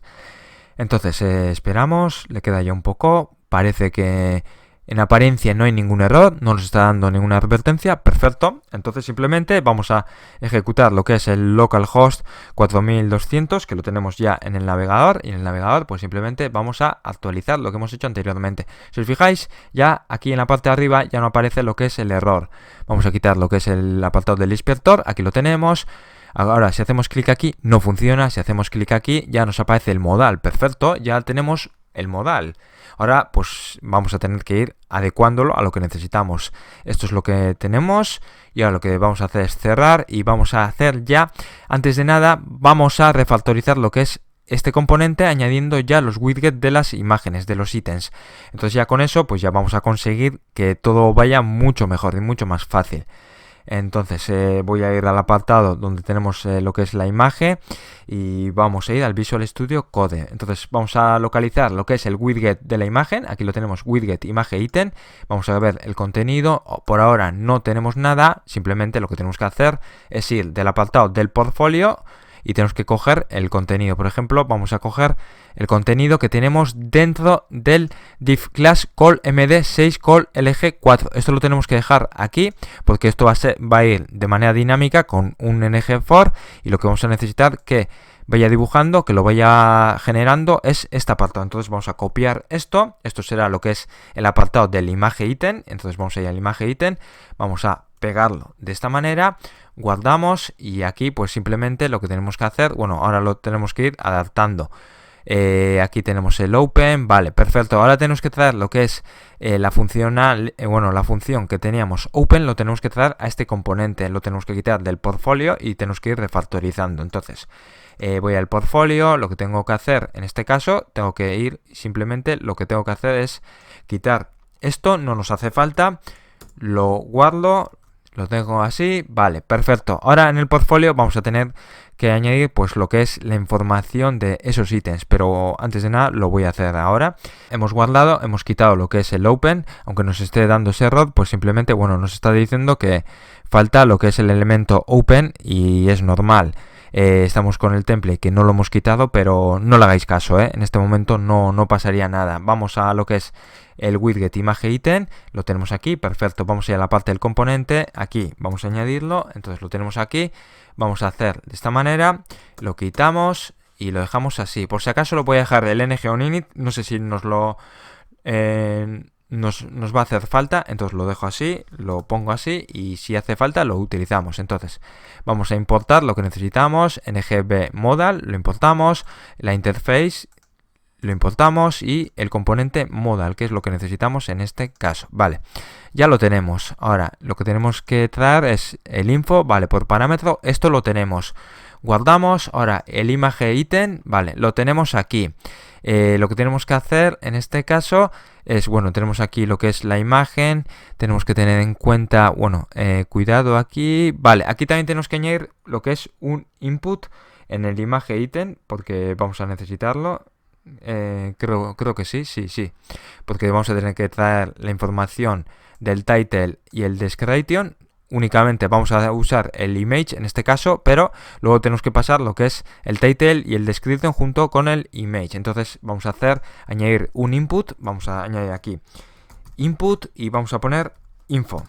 Entonces esperamos, le queda ya un poco, parece que en apariencia no hay ningún error, no nos está dando ninguna advertencia, perfecto. Entonces simplemente vamos a ejecutar lo que es el localhost 4200, que lo tenemos ya en el navegador, y en el navegador pues simplemente vamos a actualizar lo que hemos hecho anteriormente. Si os fijáis, ya aquí en la parte de arriba ya no aparece lo que es el error. Vamos a quitar lo que es el apartado del inspector, aquí lo tenemos. Ahora si hacemos clic aquí no funciona, si hacemos clic aquí ya nos aparece el modal, perfecto, ya tenemos el modal. Ahora pues vamos a tener que ir adecuándolo a lo que necesitamos. Esto es lo que tenemos, y ahora lo que vamos a hacer es cerrar, y vamos a hacer ya, antes de nada, vamos a refactorizar lo que es este componente añadiendo ya los widgets de las imágenes, de los ítems. Entonces ya con eso pues ya vamos a conseguir que todo vaya mucho mejor y mucho más fácil. Entonces voy a ir al apartado donde tenemos lo que es la imagen, y vamos a ir al Visual Studio Code. Entonces vamos a localizar lo que es el widget de la imagen, aquí lo tenemos, widget imagen ítem. Vamos a ver el contenido, por ahora no tenemos nada, simplemente lo que tenemos que hacer es ir del apartado del portfolio, y tenemos que coger el contenido. Por ejemplo, vamos a coger el contenido que tenemos dentro del div class call md6 call lg4. Esto lo tenemos que dejar aquí porque esto va a ir de manera dinámica con un ng for, y lo que vamos a necesitar que vaya dibujando, que lo vaya generando, es este apartado. Entonces vamos a copiar esto. Esto será lo que es el apartado del imagen ítem. Entonces vamos a ir al imagen ítem, vamos a pegarlo de esta manera, guardamos, y aquí pues simplemente lo que tenemos que hacer, bueno, ahora lo tenemos que ir adaptando. Aquí tenemos el open, vale, perfecto. Ahora tenemos que traer lo que es la funcional, la función que teníamos open, lo tenemos que traer a este componente, lo tenemos que quitar del portfolio y tenemos que ir refactorizando. Entonces voy al portfolio, lo que tengo que hacer en este caso, tengo que ir, simplemente lo que tengo que hacer es quitar esto, no nos hace falta, lo guardo, lo tengo así, vale, perfecto. Ahora en el portfolio vamos a tener que añadir pues lo que es la información de esos ítems, pero antes de nada lo voy a hacer ahora. Hemos guardado, hemos quitado lo que es el open, aunque nos esté dando ese error, pues simplemente, bueno, nos está diciendo que falta lo que es el elemento open y es normal. Estamos con el template que no lo hemos quitado, pero no le hagáis caso, en este momento no pasaría nada. Vamos a lo que es el widget imagen ítem, lo tenemos aquí, perfecto. Vamos a ir a la parte del componente, aquí vamos a añadirlo, entonces lo tenemos aquí. Vamos a hacer de esta manera, lo quitamos y lo dejamos así. Por si acaso lo voy a dejar el ng-on-init, no sé si nos va a hacer falta, entonces lo dejo así, lo pongo así, y si hace falta lo utilizamos. Entonces vamos a importar lo que necesitamos, ngb modal, lo importamos, la interface lo importamos y el componente modal, que es lo que necesitamos en este caso. Vale, ya lo tenemos. Ahora lo que tenemos que traer es el info, vale, por parámetro, esto lo tenemos. Guardamos. Ahora el imagen ítem, vale, lo tenemos aquí. Lo que tenemos que hacer en este caso es, bueno, tenemos aquí lo que es la imagen, tenemos que tener en cuenta, bueno, cuidado aquí, vale, aquí también tenemos que añadir lo que es un input en el imagen ítem, porque vamos a necesitarlo. Creo que sí, porque vamos a tener que traer la información del title y el description. Únicamente vamos a usar el image en este caso, pero luego tenemos que pasar lo que es el title y el description junto con el image. Entonces vamos a añadir un input, vamos a añadir aquí input y vamos a poner info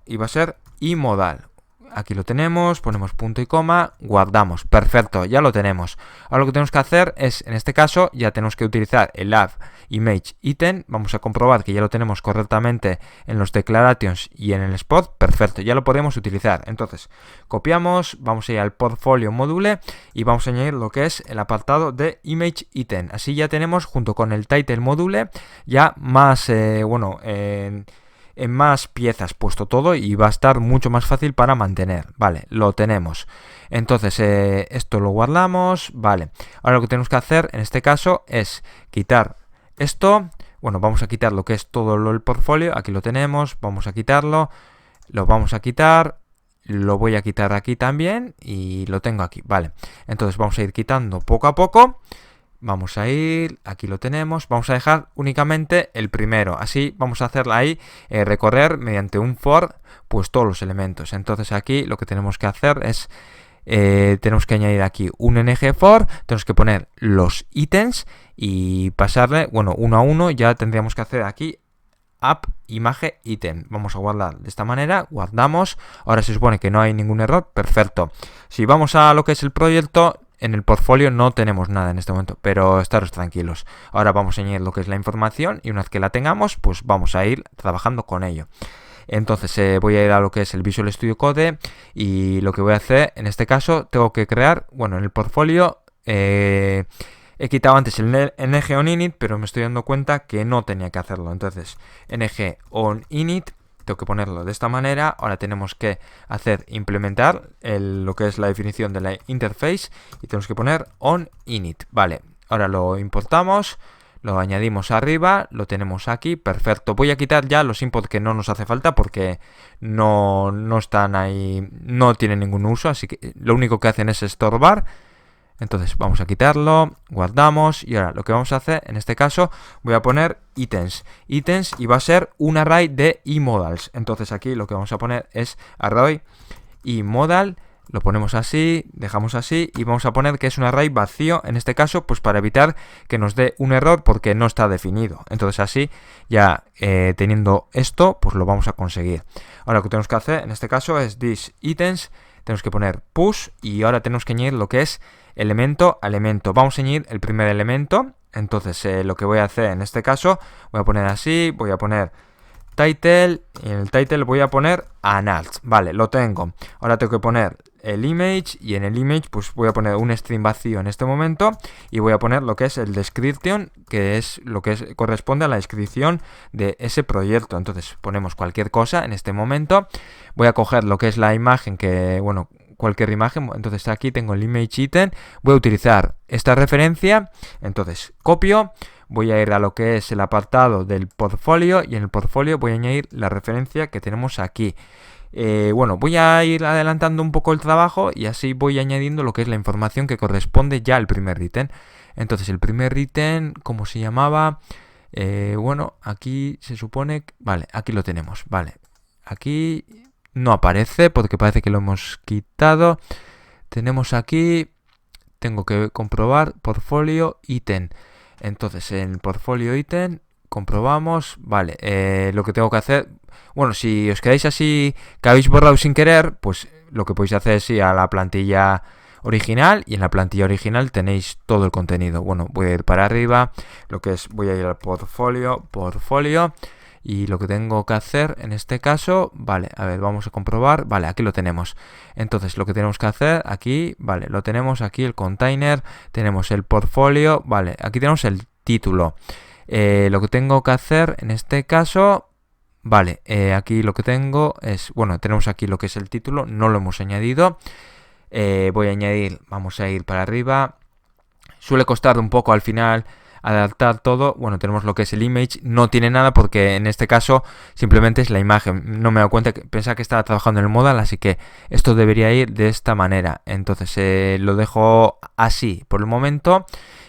y va a ser imodal. Aquí lo tenemos, ponemos punto y coma, guardamos, perfecto, ya lo tenemos. Ahora lo que tenemos que hacer es, en este caso, ya tenemos que utilizar el add image item. Vamos a comprobar que ya lo tenemos correctamente en los declarations y en el spot, perfecto, ya lo podemos utilizar. Entonces, copiamos, vamos a ir al portfolio module y vamos a añadir lo que es el apartado de image item. Así ya tenemos, junto con el title module, ya más, en más piezas puesto todo, y va a estar mucho más fácil para mantener. Vale, lo tenemos. Entonces esto lo guardamos. Vale, ahora lo que tenemos que hacer en este caso es quitar esto. Bueno, vamos a quitar lo que es todo el portfolio. Aquí lo tenemos, vamos a quitarlo, lo vamos a quitar, lo voy a quitar aquí también y lo tengo aquí. Vale, entonces vamos a ir quitando poco a poco. Vamos a ir, aquí lo tenemos, vamos a dejar únicamente el primero, así vamos a hacerla ahí, recorrer mediante un for, pues todos los elementos. Entonces aquí lo que tenemos que hacer es, tenemos que añadir aquí un ng for, tenemos que poner los ítems y pasarle, bueno, uno a uno, ya tendríamos que hacer aquí app imagen ítem. Vamos a guardar de esta manera, guardamos, ahora se supone que no hay ningún error, perfecto. Si vamos a lo que es el proyecto, en el portfolio no tenemos nada en este momento, pero estaros tranquilos. Ahora vamos a añadir lo que es la información y una vez que la tengamos, pues vamos a ir trabajando con ello. Entonces voy a ir a lo que es el Visual Studio Code y lo que voy a hacer en este caso, tengo que crear, bueno, en el portfolio he quitado antes el ng-on-init, pero me estoy dando cuenta que no tenía que hacerlo. Entonces ng-on-init, tengo que ponerlo de esta manera. Ahora tenemos que implementar lo que es la definición de la interface y tenemos que poner on-init. Vale, ahora lo importamos, lo añadimos arriba, lo tenemos aquí, perfecto. Voy a quitar ya los inputs que no nos hace falta porque no están ahí, no tienen ningún uso, así que lo único que hacen es estorbar. Entonces vamos a quitarlo, guardamos y ahora lo que vamos a hacer en este caso voy a poner ítems y va a ser un array de imodals. Entonces aquí lo que vamos a poner es array imodal lo ponemos así, dejamos así y vamos a poner que es un array vacío, en este caso, pues para evitar que nos dé un error porque no está definido. Entonces así, ya teniendo esto, pues lo vamos a conseguir. Ahora lo que tenemos que hacer, en este caso, es this items, tenemos que poner push y ahora tenemos que añadir lo que es elemento a elemento. Vamos a añadir el primer elemento, entonces lo que voy a hacer en este caso, voy a poner así, voy a poner title, y en el title voy a poner analt, vale, lo tengo. Ahora tengo que poner el image y en el image pues voy a poner un string vacío en este momento y voy a poner lo que es el description, que es lo que corresponde a la descripción de ese proyecto. Entonces ponemos cualquier cosa en este momento. Voy a coger lo que es la imagen, que bueno, cualquier imagen. Entonces aquí tengo el image item, voy a utilizar esta referencia, entonces copio, voy a ir a lo que es el apartado del portfolio y en el portfolio voy a añadir la referencia que tenemos aquí. Bueno, voy a ir adelantando un poco el trabajo y así voy añadiendo lo que es la información que corresponde ya al primer ítem. Entonces el primer ítem, ¿cómo se llamaba? Bueno, aquí se supone que... Vale, aquí lo tenemos, vale. Aquí no aparece porque parece que lo hemos quitado. Tenemos aquí, tengo que comprobar, portfolio ítem. Entonces en el portfolio ítem comprobamos, vale, lo que tengo que hacer, bueno, si os quedáis así que habéis borrado sin querer, pues lo que podéis hacer es ir a la plantilla original y en la plantilla original tenéis todo el contenido. Bueno, voy a ir para arriba, lo que es, voy a ir al portfolio y lo que tengo que hacer en este caso, vale, a ver, vamos a comprobar, vale, aquí lo tenemos. Entonces lo que tenemos que hacer aquí, vale, lo tenemos aquí el container, tenemos el portfolio, vale, aquí tenemos el título. Lo que tengo que hacer en este caso, vale, aquí lo que tengo es, bueno, tenemos aquí lo que es el título, no lo hemos añadido. Voy a añadir, vamos a ir para arriba, suele costar un poco al final adaptar todo. Bueno, tenemos lo que es el image, no tiene nada porque en este caso simplemente es la imagen. No me he dado cuenta, pensaba que estaba trabajando en el modal, así que esto debería ir de esta manera. Entonces lo dejo así por el momento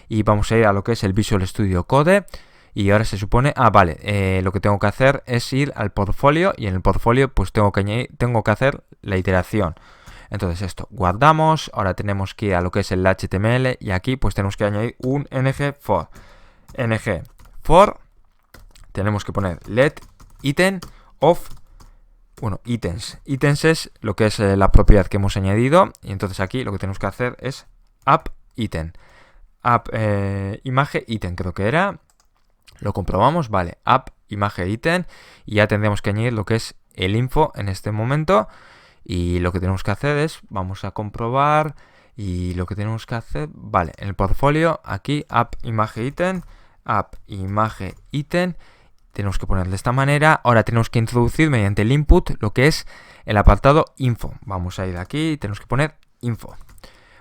y vamos a ir a lo que es el Visual Studio Code. Y ahora se supone, vale, lo que tengo que hacer es ir al portfolio y en el portfolio pues tengo que hacer la iteración. Entonces esto, guardamos, ahora tenemos que ir a lo que es el HTML y aquí pues tenemos que añadir un ng for, tenemos que poner let item of, bueno, items es lo que es la propiedad que hemos añadido y entonces aquí lo que tenemos que hacer es app item, image item creo que era, lo comprobamos, vale, app image item y ya tendremos que añadir lo que es el info en este momento. Y lo que tenemos que hacer es, vamos a comprobar, y lo que tenemos que hacer, vale, en el portfolio, aquí, app image item, tenemos que poner de esta manera. Ahora tenemos que introducir mediante el input lo que es el apartado info. Vamos a ir aquí, tenemos que poner info.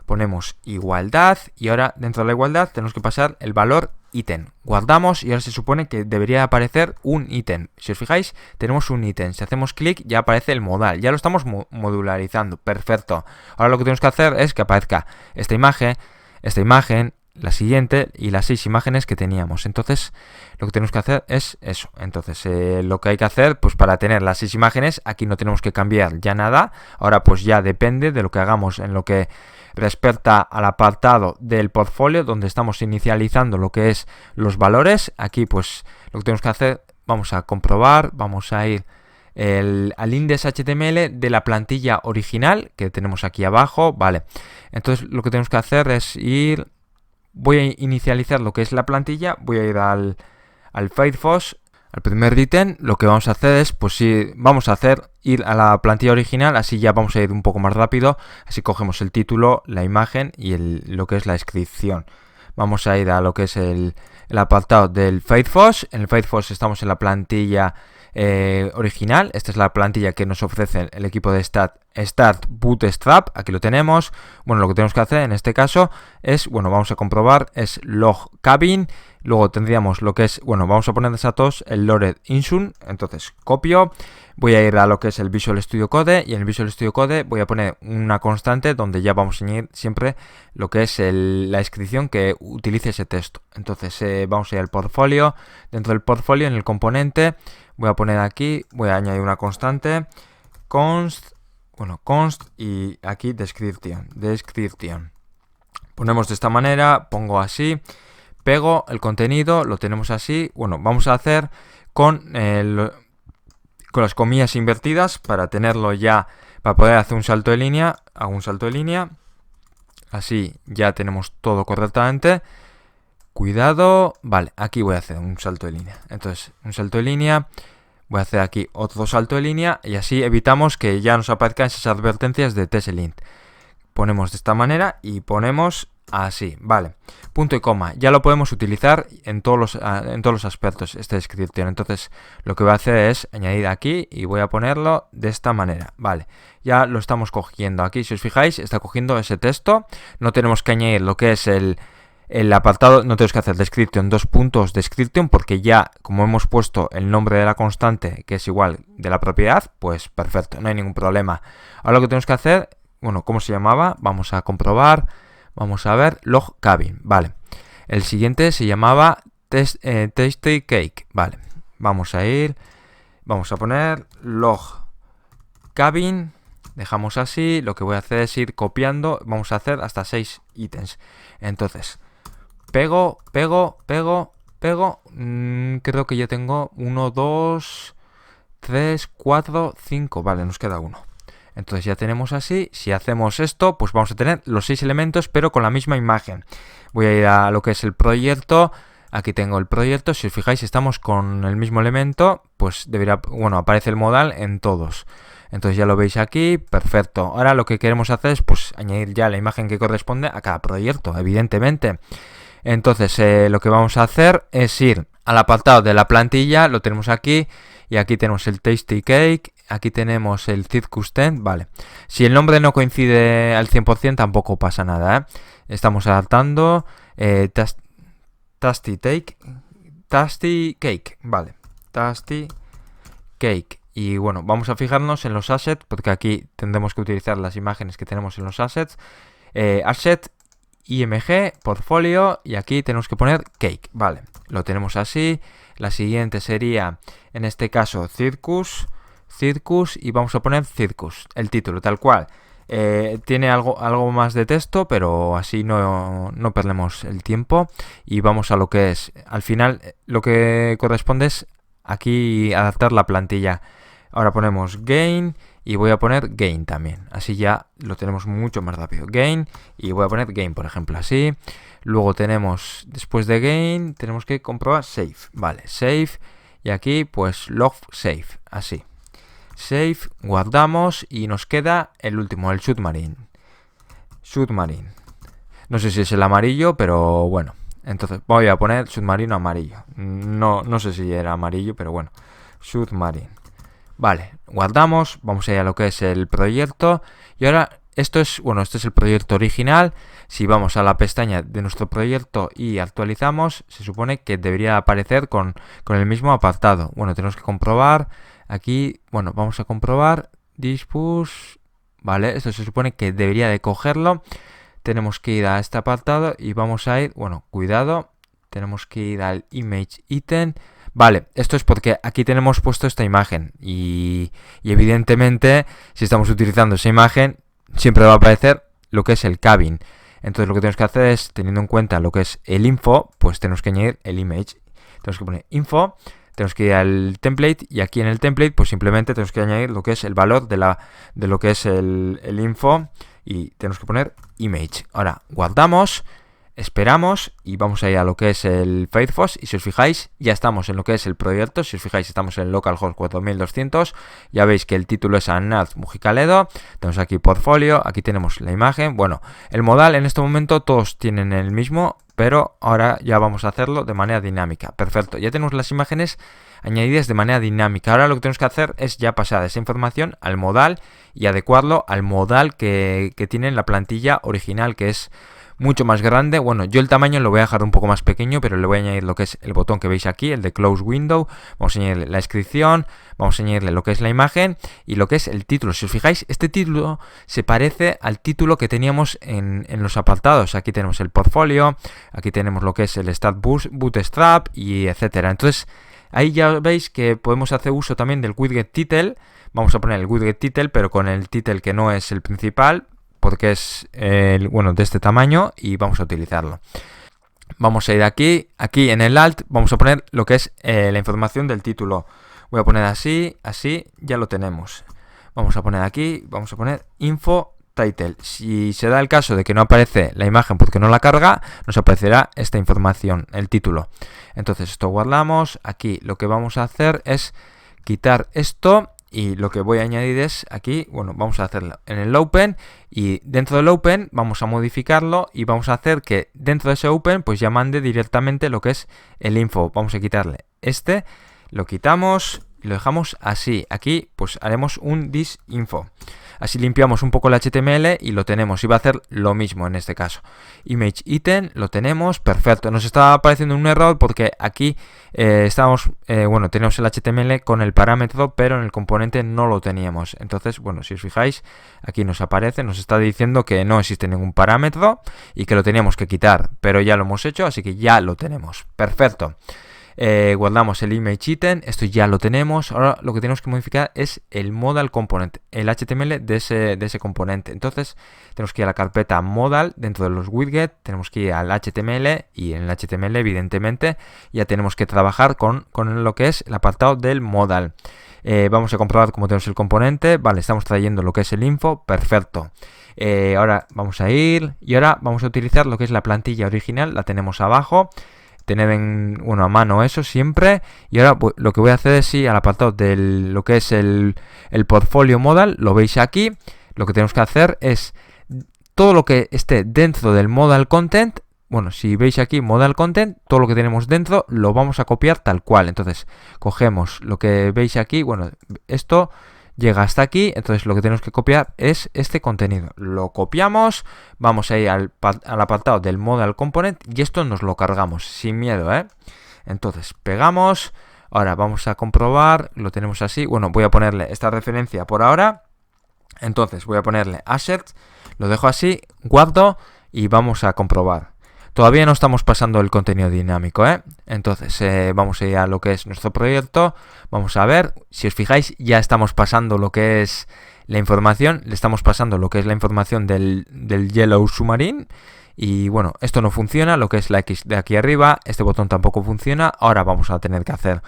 Ponemos igualdad y ahora dentro de la igualdad tenemos que pasar el valor ítem. Guardamos y ahora se supone que debería aparecer un ítem. Si os fijáis, tenemos un ítem. Si hacemos clic ya aparece el modal. Ya lo estamos modularizando. Perfecto. Ahora lo que tenemos que hacer es que aparezca esta imagen, la siguiente y las 6 imágenes que teníamos. Entonces lo que tenemos que hacer es eso. Entonces lo que hay que hacer, pues para tener las 6 imágenes, aquí no tenemos que cambiar ya nada. Ahora pues ya depende de lo que hagamos en lo que respecta al apartado del portfolio donde estamos inicializando lo que es los valores. Aquí pues lo que tenemos que hacer, vamos a comprobar, vamos a ir al index.html de la plantilla original que tenemos aquí abajo, vale. Entonces lo que tenemos que hacer es ir, voy a inicializar lo que es la plantilla, voy a ir al Firefox, al primer ítem. Lo que vamos a hacer es, pues sí, vamos a hacer ir a la plantilla original, así ya vamos a ir un poco más rápido. Así cogemos el título, la imagen y lo que es la descripción. Vamos a ir a lo que es el apartado del Firefox. En el Firefox estamos en la plantilla original. Esta es la plantilla que nos ofrece el equipo de Start Bootstrap. Aquí lo tenemos. Bueno, lo que tenemos que hacer en este caso es, bueno, vamos a comprobar, es log cabin. Luego tendríamos lo que es, bueno, vamos a poner datos el lored insun. Entonces copio, voy a ir a lo que es el Visual Studio Code y en el Visual Studio Code voy a poner una constante donde ya vamos a añadir siempre lo que es la descripción que utilice ese texto. Entonces vamos a ir al portfolio. Dentro del portfolio, en el componente, voy a poner aquí, voy a añadir una constante const, bueno, const y aquí description. Ponemos de esta manera, pongo así, pego el contenido, lo tenemos así. Bueno, vamos a hacer con las comillas invertidas para tenerlo ya, para poder hacer un salto de línea. Hago un salto de línea, así ya tenemos todo correctamente. Cuidado, vale, aquí voy a hacer un salto de línea. Entonces, un salto de línea, voy a hacer aquí otro salto de línea y así evitamos que ya nos aparezcan esas advertencias de TSLint. Ponemos de esta manera y ponemos así, vale. Punto y coma, ya lo podemos utilizar en todos los aspectos, esta descripción. Entonces, lo que voy a hacer es añadir aquí y voy a ponerlo de esta manera, vale. Ya lo estamos cogiendo aquí, si os fijáis, está cogiendo ese texto. No tenemos que añadir lo que es el apartado, no tenemos que hacer description, dos puntos description, porque ya como hemos puesto el nombre de la constante, que es igual de la propiedad, pues perfecto, no hay ningún problema. Ahora lo que tenemos que hacer, bueno, ¿cómo se llamaba? Vamos a comprobar, vamos a ver, log cabin, vale. El siguiente se llamaba tasty cake, vale. Vamos a ir, vamos a poner log cabin, dejamos así, lo que voy a hacer es ir copiando, vamos a hacer hasta 6 ítems. Entonces, pego, creo que ya tengo 1, 2, 3, 4, 5, vale, nos queda uno. Entonces ya tenemos así, si hacemos esto, pues vamos a tener los 6 elementos, pero con la misma imagen. Voy a ir a lo que es el proyecto, aquí tengo el proyecto, si os fijáis estamos con el mismo elemento, pues debería, bueno, aparece el modal en todos. Entonces ya lo veis aquí, perfecto. Ahora lo que queremos hacer es pues añadir ya la imagen que corresponde a cada proyecto, evidentemente. Entonces lo que vamos a hacer es ir al apartado de la plantilla, lo tenemos aquí, y aquí tenemos el Tasty Cake, aquí tenemos el Circus Tent, vale. Si el nombre no coincide al 100% tampoco pasa nada, ¿eh? Estamos adaptando, Tasty Cake, vale, Tasty Cake. Y bueno, vamos a fijarnos en los assets, porque aquí tendremos que utilizar las imágenes que tenemos en los assets. Asset, IMG, portfolio, y aquí tenemos que poner cake, vale. Lo tenemos así. La siguiente sería, en este caso, Circus, y vamos a poner Circus, el título, tal cual. Tiene algo más de texto, pero así no perdemos el tiempo. Y vamos a lo que es, al final, lo que corresponde es aquí adaptar la plantilla. Ahora ponemos gain y voy a poner gain también. Así ya lo tenemos mucho más rápido. Gain y voy a poner gain, por ejemplo, así. Luego tenemos, después de gain, tenemos que comprobar save. Vale, save. Y aquí pues log save, así. Save, guardamos y nos queda el último, el submarine. No sé si es el amarillo, pero bueno. Entonces voy a poner submarino amarillo. No sé si era amarillo, pero bueno. Submarine. Vale, guardamos, vamos a ir a lo que es el proyecto. Y ahora, este es el proyecto original. Si vamos a la pestaña de nuestro proyecto y actualizamos, se supone que debería aparecer con el mismo apartado. Bueno, tenemos que comprobar. Aquí, bueno, vamos a comprobar. Dispus. Vale, esto se supone que debería de cogerlo. Tenemos que ir a este apartado y vamos a ir, bueno, cuidado. Tenemos que ir al image item. Vale, esto es porque aquí tenemos puesto esta imagen y evidentemente si estamos utilizando esa imagen siempre va a aparecer lo que es el cabin. Entonces lo que tenemos que hacer es, teniendo en cuenta lo que es el info, pues tenemos que añadir el image. Tenemos que poner info, tenemos que ir al template y aquí en el template pues simplemente tenemos que añadir lo que es el valor de lo que es el info y tenemos que poner image. Ahora guardamos. Esperamos y vamos a ir a lo que es el Firefox y si os fijáis ya estamos en lo que es el proyecto. Si os fijáis estamos en localhost 4200, ya veis que el título es Anad Mujicaledo, tenemos aquí portfolio, aquí tenemos la imagen. Bueno, el modal en este momento todos tienen el mismo, pero ahora ya vamos a hacerlo de manera dinámica. Perfecto, ya tenemos las imágenes añadidas de manera dinámica. Ahora lo que tenemos que hacer es ya pasar esa información al modal y adecuarlo al modal que tiene la plantilla original, que es mucho más grande. Bueno, yo el tamaño lo voy a dejar un poco más pequeño, pero le voy a añadir lo que es el botón que veis aquí, el de Close Window. Vamos a añadirle la descripción, vamos a añadirle lo que es la imagen y lo que es el título. Si os fijáis, este título se parece al título que teníamos en los apartados. Aquí tenemos el portfolio, aquí tenemos lo que es el Start Bootstrap y etcétera. Entonces, Ahí ya veis que podemos hacer uso también del widget title. Vamos a poner el widget title, pero con el title que no es el principal, porque es bueno, de este tamaño, y vamos a utilizarlo. Vamos a ir aquí en el alt vamos a poner lo que es la información del título. Voy a poner así, ya lo tenemos. Vamos a poner aquí, vamos a poner info title. Si se da el caso de que no aparece la imagen porque no la carga, nos aparecerá esta información, el título. Entonces esto guardamos. Aquí lo que vamos a hacer es quitar esto, y lo que voy a añadir es aquí, bueno, vamos a hacerlo en el open, y dentro del open vamos a modificarlo y vamos a hacer que dentro de ese open pues ya mande directamente lo que es el info. Vamos a quitarle este, lo quitamos y lo dejamos así. Aquí pues haremos un this info. Así limpiamos un poco el HTML y lo tenemos. Y va a hacer lo mismo en este caso. Image item, lo tenemos, perfecto. Nos está apareciendo un error porque aquí bueno, tenemos el HTML con el parámetro, pero en el componente no lo teníamos. Entonces, bueno, si os fijáis, aquí nos aparece, nos está diciendo que no existe ningún parámetro y que lo teníamos que quitar. Pero ya lo hemos hecho, así que ya lo tenemos. Perfecto. Guardamos el image item, esto ya lo tenemos. Ahora lo que tenemos que modificar es el modal component, el HTML de ese componente. Entonces tenemos que ir a la carpeta modal dentro de los widgets, tenemos que ir al HTML, y en el HTML evidentemente ya tenemos que trabajar con lo que es el apartado del modal. Vamos a comprobar cómo tenemos el componente. Vale, estamos trayendo lo que es el info, perfecto. Ahora vamos a ir y ahora vamos a utilizar lo que es la plantilla original, la tenemos abajo. Tener a mano eso siempre. Y ahora lo que voy a hacer es ir al apartado de lo que es el portfolio modal. Lo veis aquí. Lo que tenemos que hacer es todo lo que esté dentro del modal content. Bueno, si veis aquí modal content, todo lo que tenemos dentro lo vamos a copiar tal cual. Entonces cogemos lo que veis aquí. Bueno, esto llega hasta aquí, entonces lo que tenemos que copiar es este contenido. Lo copiamos, vamos a ir al apartado del modal component y esto nos lo cargamos sin miedo, ¿eh? Entonces pegamos. Ahora vamos a comprobar, lo tenemos así. Bueno, voy a ponerle esta referencia por ahora. Entonces voy a ponerle assets, lo dejo así, guardo y vamos a comprobar. Todavía no estamos pasando el contenido dinámico, ¿eh? Entonces vamos a ir a lo que es nuestro proyecto. Vamos a ver, si os fijáis, ya estamos pasando lo que es la información. Le estamos pasando lo que es la información del Yellow Submarine. Y bueno, esto no funciona, lo que es la X de aquí arriba. Este botón tampoco funciona. Ahora vamos a tener que hacer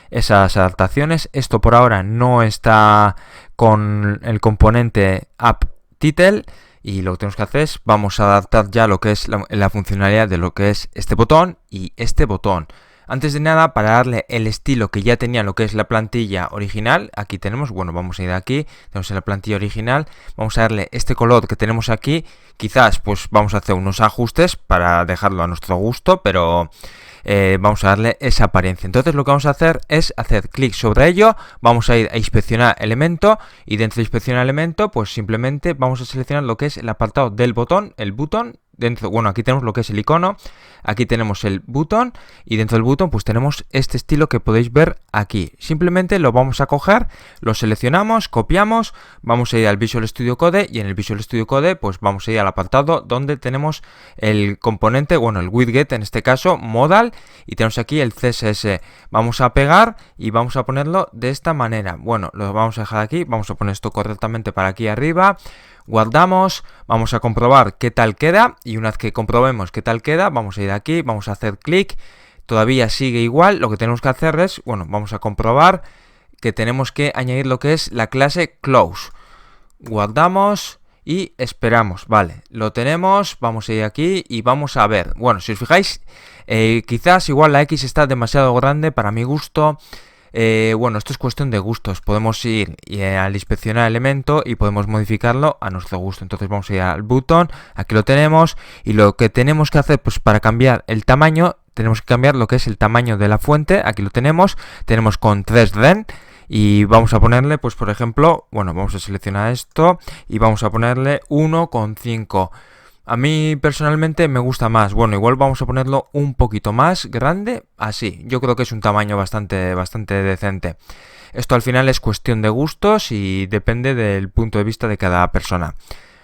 esas adaptaciones. Esto por ahora no está con el componente app title. Y lo que tenemos que hacer es, vamos a adaptar ya lo que es la funcionalidad de lo que es este botón y este botón. Antes de nada, para darle el estilo que ya tenía lo que es la plantilla original, aquí tenemos, bueno, vamos a ir aquí, tenemos la plantilla original, vamos a darle este color que tenemos aquí. Quizás pues vamos a hacer unos ajustes para dejarlo a nuestro gusto, pero vamos a darle esa apariencia. Entonces lo que vamos a hacer es hacer clic sobre ello, vamos a ir a inspeccionar elemento y dentro de inspeccionar elemento pues simplemente vamos a seleccionar lo que es el apartado del botón, el button. Dentro, bueno, aquí tenemos lo que es el icono, aquí tenemos el botón y dentro del botón pues tenemos este estilo que podéis ver aquí. Simplemente lo vamos a coger, lo seleccionamos, copiamos, vamos a ir al Visual Studio Code y en el Visual Studio Code pues vamos a ir al apartado donde tenemos el componente, bueno, el widget en este caso, modal, y tenemos aquí el CSS. Vamos a pegar y vamos a ponerlo de esta manera. Bueno, lo vamos a dejar aquí, vamos a poner esto correctamente para aquí arriba. Guardamos, vamos a comprobar qué tal queda y una vez que comprobemos qué tal queda, vamos a ir aquí, vamos a hacer clic, todavía sigue igual. Lo que tenemos que hacer es, bueno, vamos a comprobar que tenemos que añadir lo que es la clase close. Guardamos y esperamos, vale, lo tenemos, vamos a ir aquí y vamos a ver. Bueno, si os fijáis, quizás igual la X está demasiado grande para mi gusto. Bueno, esto es cuestión de gustos. Podemos ir al inspeccionar elemento y podemos modificarlo a nuestro gusto. Entonces vamos a ir al botón, aquí lo tenemos, y lo que tenemos que hacer pues para cambiar el tamaño, tenemos que cambiar lo que es el tamaño de la fuente. Aquí lo tenemos con 3D y vamos a ponerle pues por ejemplo, bueno, vamos a seleccionar esto y vamos a ponerle 1,5. A mí personalmente me gusta más. Bueno, igual vamos a ponerlo un poquito más grande, así. Yo creo que es un tamaño bastante decente. Esto al final es cuestión de gustos y depende del punto de vista de cada persona.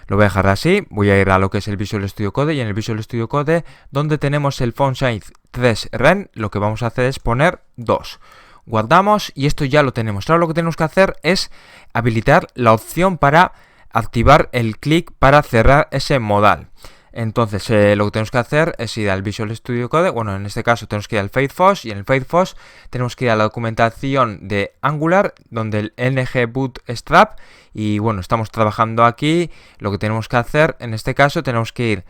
Lo voy a dejar así, voy a ir a lo que es el Visual Studio Code y en el Visual Studio Code donde tenemos el font size 3 ren, lo que vamos a hacer es poner 2. guardamos y esto ya lo tenemos. Ahora lo que tenemos que hacer es habilitar la opción para activar el clic para cerrar ese modal. Entonces lo que tenemos que hacer es ir al Visual Studio Code. Bueno, en este caso tenemos que ir al FadeFoss, y en el FadeFoss tenemos que ir a la documentación de Angular, donde el ng bootstrap, y bueno, estamos trabajando aquí. Lo que tenemos que hacer en este caso, tenemos que ir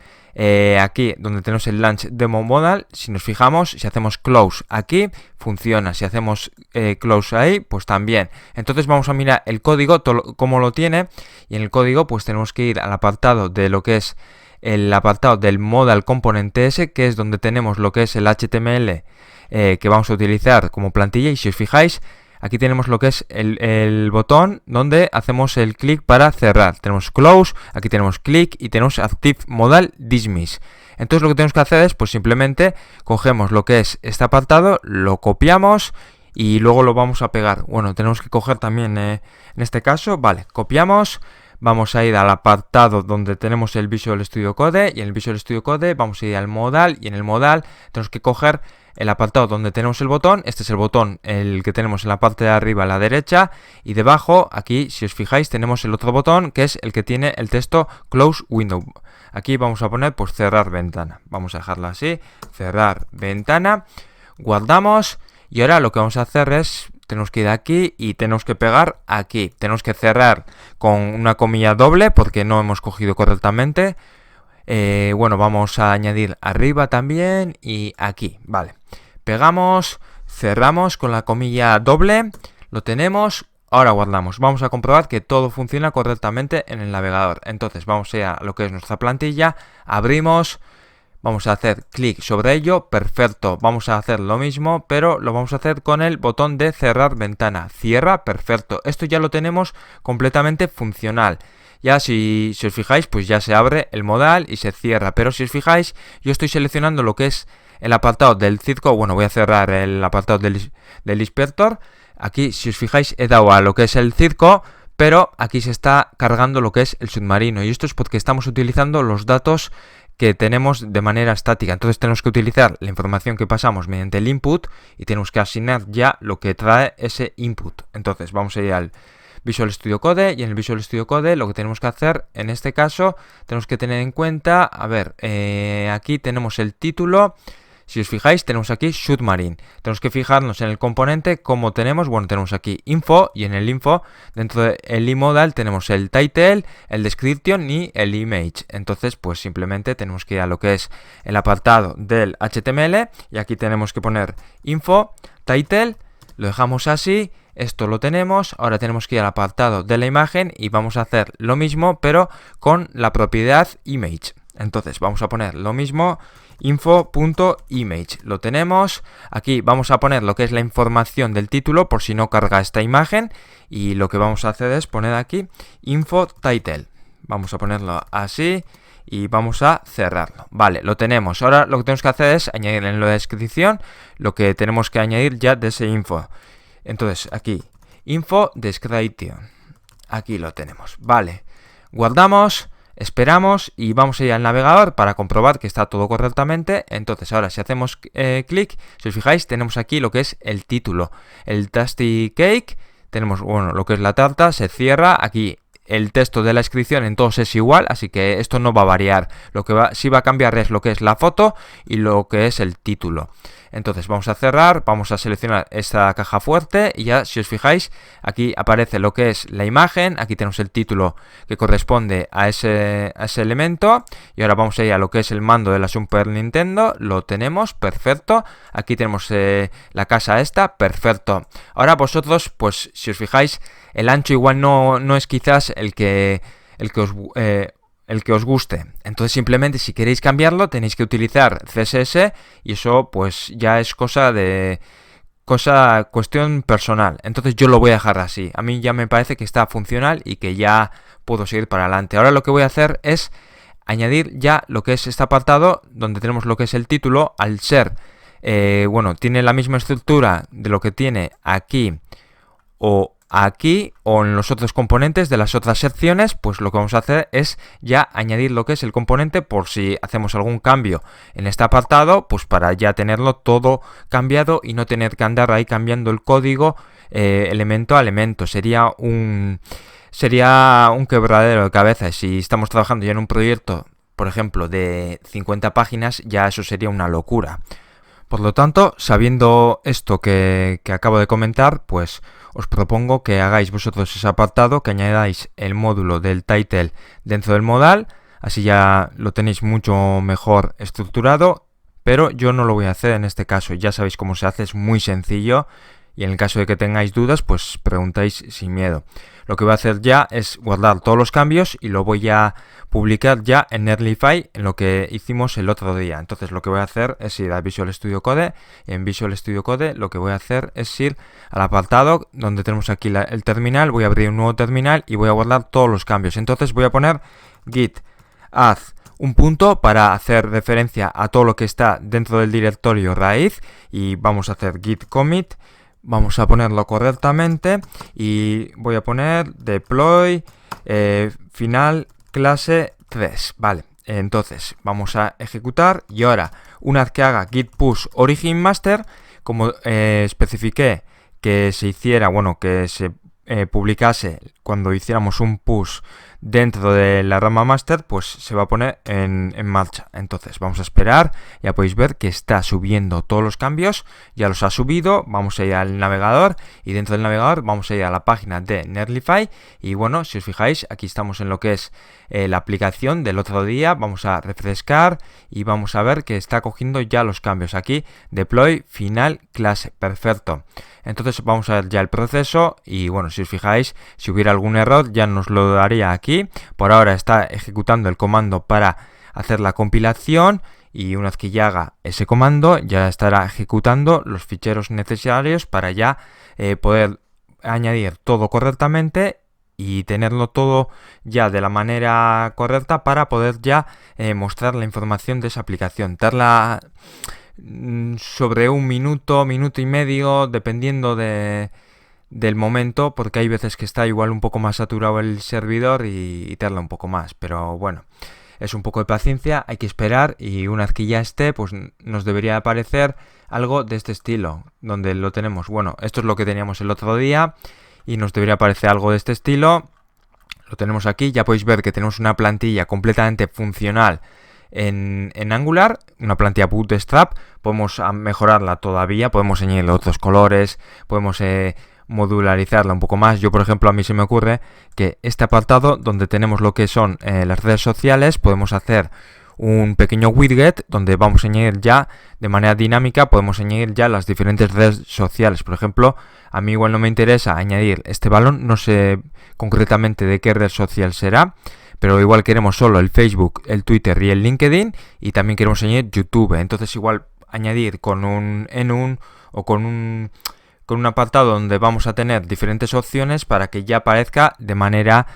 aquí donde tenemos el launch demo modal. Si nos fijamos, si hacemos close aquí, funciona. Si hacemos close ahí, pues también. Entonces vamos a mirar el código, cómo lo tiene, y en el código pues tenemos que ir al apartado de lo que es el apartado del modal component TS, que es donde tenemos lo que es el HTML que vamos a utilizar como plantilla. Y si os fijáis, aquí tenemos lo que es el botón donde hacemos el clic para cerrar. Tenemos close, aquí tenemos click y tenemos active modal dismiss. Entonces lo que tenemos que hacer es pues simplemente cogemos lo que es este apartado, lo copiamos y luego lo vamos a pegar. Bueno, tenemos que coger también en este caso, vale, copiamos. Vamos a ir al apartado donde tenemos el Visual Studio Code, y en el Visual Studio Code vamos a ir al modal, y en el modal tenemos que coger el apartado donde tenemos el botón. Este es el botón, el que tenemos en la parte de arriba a la derecha, y debajo aquí, si os fijáis, tenemos el otro botón que es el que tiene el texto Close Window. Aquí vamos a poner pues cerrar ventana. Vamos a dejarlo así, cerrar ventana, guardamos, y ahora lo que vamos a hacer es tenemos que ir aquí y tenemos que pegar aquí. Tenemos que cerrar con una comilla doble porque no hemos cogido correctamente. Bueno, vamos a añadir arriba también y aquí. Vale. Pegamos, cerramos con la comilla doble. Lo tenemos. Ahora guardamos. Vamos a comprobar que todo funciona correctamente en el navegador. Entonces vamos a ir a lo que es nuestra plantilla. Abrimos. Vamos a hacer clic sobre ello, perfecto. Vamos a hacer lo mismo, pero lo vamos a hacer con el botón de cerrar ventana. Cierra, perfecto. Esto ya lo tenemos completamente funcional. Ya si os fijáis, pues ya se abre el modal y se cierra. Pero si os fijáis, yo estoy seleccionando lo que es el apartado del circo. Bueno, voy a cerrar el apartado del inspector. Aquí, si os fijáis, he dado a lo que es el circo, pero aquí se está cargando lo que es el submarino. Y esto es porque estamos utilizando los datos que tenemos de manera estática. Entonces tenemos que utilizar la información que pasamos mediante el input y tenemos que asignar ya lo que trae ese input. Entonces vamos a ir al Visual Studio Code, y en el Visual Studio Code lo que tenemos que hacer en este caso, tenemos que tener en cuenta, a ver, aquí tenemos el título. Si os fijáis, tenemos aquí Submarine. Tenemos que fijarnos en el componente como tenemos. Bueno, tenemos aquí info, y en el info, dentro del imodal, tenemos el title, el description y el image. Entonces, pues simplemente tenemos que ir a lo que es el apartado del HTML, y aquí tenemos que poner info, title, lo dejamos así. Esto lo tenemos. Ahora tenemos que ir al apartado de la imagen y vamos a hacer lo mismo, pero con la propiedad image. Entonces vamos a poner lo mismo, info.image, lo tenemos. Aquí vamos a poner lo que es la información del título por si no carga esta imagen, y lo que vamos a hacer es poner aquí info title. Vamos a ponerlo así y vamos a cerrarlo. Vale, lo tenemos. Ahora lo que tenemos que hacer es añadir en la descripción lo que tenemos que añadir ya de ese info. Entonces aquí info description, aquí lo tenemos. Vale, guardamos. Esperamos y vamos a ir al navegador para comprobar que está todo correctamente. Entonces ahora si hacemos clic, si os fijáis, tenemos aquí lo que es el título, el Tasty Cake. Tenemos, bueno, lo que es la tarta, se cierra. Aquí el texto de la descripción en todos es igual, así que esto no va a variar. Lo que sí va a cambiar es lo que es la foto y lo que es el título. Entonces vamos a cerrar, vamos a seleccionar esta caja fuerte, y ya si os fijáis, aquí aparece lo que es la imagen. Aquí tenemos el título que corresponde a ese elemento, y ahora vamos a ir a lo que es el mando de la Super Nintendo. Lo tenemos, perfecto. Aquí tenemos la casa esta, perfecto. Ahora vosotros, pues si os fijáis, el ancho igual no es quizás el que os guste. Entonces simplemente si queréis cambiarlo tenéis que utilizar CSS, y eso pues ya es cuestión personal. Entonces yo lo voy a dejar así. A mí ya me parece que está funcional y que ya puedo seguir para adelante. Ahora lo que voy a hacer es añadir ya lo que es este apartado donde tenemos lo que es el título. Al ser bueno, tiene la misma estructura de lo que tiene aquí o aquí o en los otros componentes de las otras secciones, pues lo que vamos a hacer es ya añadir lo que es el componente por si hacemos algún cambio en este apartado, pues para ya tenerlo todo cambiado y no tener que andar ahí cambiando el código elemento a elemento. Sería un quebradero de cabeza. Y si estamos trabajando ya en un proyecto, por ejemplo, de 50 páginas, ya eso sería una locura. Por lo tanto, sabiendo esto que acabo de comentar, pues os propongo que hagáis vosotros ese apartado, que añadáis el módulo del title dentro del modal, así ya lo tenéis mucho mejor estructurado, pero yo no lo voy a hacer en este caso. Ya sabéis cómo se hace, es muy sencillo. Y en el caso de que tengáis dudas, pues preguntáis sin miedo. Lo que voy a hacer ya es guardar todos los cambios y lo voy a publicar ya en Netlify, en lo que hicimos el otro día. Entonces lo que voy a hacer es ir a Visual Studio Code, y en Visual Studio Code lo que voy a hacer es ir al apartado donde tenemos aquí el terminal. Voy a abrir un nuevo terminal y voy a guardar todos los cambios. Entonces voy a poner git add un punto para hacer referencia a todo lo que está dentro del directorio raíz, y vamos a hacer git commit. Vamos a ponerlo correctamente y voy a poner deploy final clase 3. Vale, entonces vamos a ejecutar, y ahora una vez que haga git push origin master, como especifiqué que se hiciera, bueno, que se publicase cuando hiciéramos un push dentro de la rama master, pues se va a poner en marcha. Entonces vamos a esperar. Ya podéis ver que está subiendo todos los cambios, ya los ha subido. Vamos a ir al navegador, y dentro del navegador vamos a ir a la página de Netlify, y bueno, si os fijáis, aquí estamos en lo que es la aplicación del otro día. Vamos a refrescar y vamos a ver que está cogiendo ya los cambios. Aquí deploy final clase, perfecto. Entonces vamos a ver ya el proceso, y bueno, si os fijáis, si hubiera algún error ya nos lo daría aquí. Por ahora está ejecutando el comando para hacer la compilación, y una vez que ya haga ese comando ya estará ejecutando los ficheros necesarios para ya poder añadir todo correctamente y tenerlo todo ya de la manera correcta para poder ya mostrar la información de esa aplicación. Darla sobre un minuto, minuto y medio, dependiendo del momento, porque hay veces que está igual un poco más saturado el servidor y tarda un poco más, pero bueno, es un poco de paciencia, hay que esperar, y una vez que ya esté, pues nos debería aparecer algo de este estilo, donde lo tenemos. Bueno, esto es lo que teníamos el otro día, y nos debería aparecer algo de este estilo. Lo tenemos aquí, ya podéis ver que tenemos una plantilla completamente funcional en Angular, una plantilla Bootstrap. Podemos mejorarla todavía, podemos añadirle otros colores, podemos modularizarla un poco más. Yo, por ejemplo, a mí se me ocurre que este apartado donde tenemos lo que son las redes sociales, podemos hacer un pequeño widget donde vamos a añadir ya de manera dinámica, podemos añadir ya las diferentes redes sociales. Por ejemplo, a mí igual no me interesa añadir este balón, no sé concretamente de qué red social será, pero igual queremos solo el Facebook, el Twitter y el LinkedIn, y también queremos añadir YouTube. Entonces igual añadir con un o con un apartado donde vamos a tener diferentes opciones para que ya aparezca de manera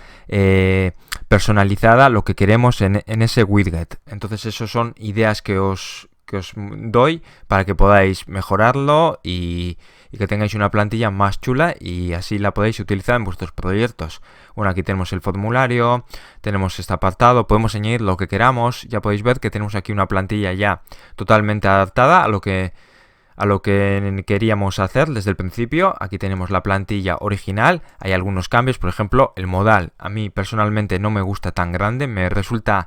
personalizada lo que queremos en ese widget. Entonces eso son ideas que os doy para que podáis mejorarlo y que tengáis una plantilla más chula, y así la podéis utilizar en vuestros proyectos. Bueno, aquí tenemos el formulario, tenemos este apartado, podemos añadir lo que queramos. Ya podéis ver que tenemos aquí una plantilla ya totalmente adaptada a lo que queríamos hacer desde el principio. Aquí tenemos la plantilla original, hay algunos cambios, por ejemplo, el modal a mí personalmente no me gusta tan grande, me resulta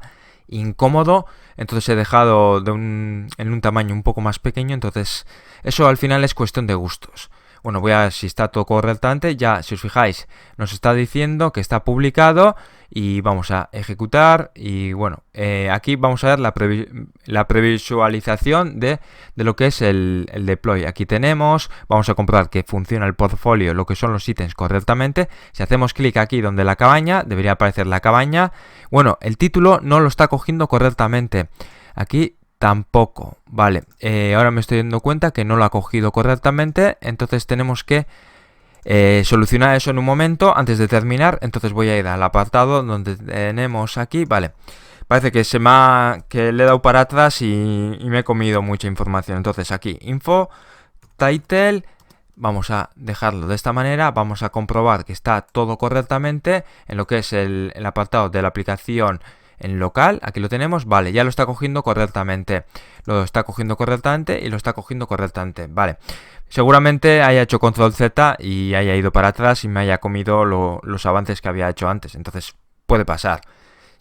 incómodo, entonces he dejado en un tamaño un poco más pequeño. Entonces eso al final es cuestión de gustos. Bueno, voy a ver si está todo correctamente. Ya, si os fijáis, nos está diciendo que está publicado, y vamos a ejecutar. Y bueno, aquí vamos a ver la previsualización de lo que es el deploy. Aquí tenemos, vamos a comprobar que funciona el portfolio, lo que son los ítems correctamente. Si hacemos clic aquí donde la cabaña, debería aparecer la cabaña. Bueno, el título no lo está cogiendo correctamente. Aquí tampoco, vale. Ahora me estoy dando cuenta que no lo ha cogido correctamente, entonces tenemos que solucionar eso en un momento antes de terminar. Entonces voy a ir al apartado donde tenemos aquí, vale. Parece que que le he dado para atrás y me he comido mucha información. Entonces aquí, info, title, Vamos a dejarlo de esta manera, vamos a comprobar que está todo correctamente en lo que es el apartado de la aplicación en local. Aquí lo tenemos, vale, ya lo está cogiendo correctamente. Lo está cogiendo correctamente y lo está cogiendo correctamente, vale. Seguramente haya hecho control Z y haya ido para atrás y me haya comido los avances que había hecho antes. Entonces puede pasar.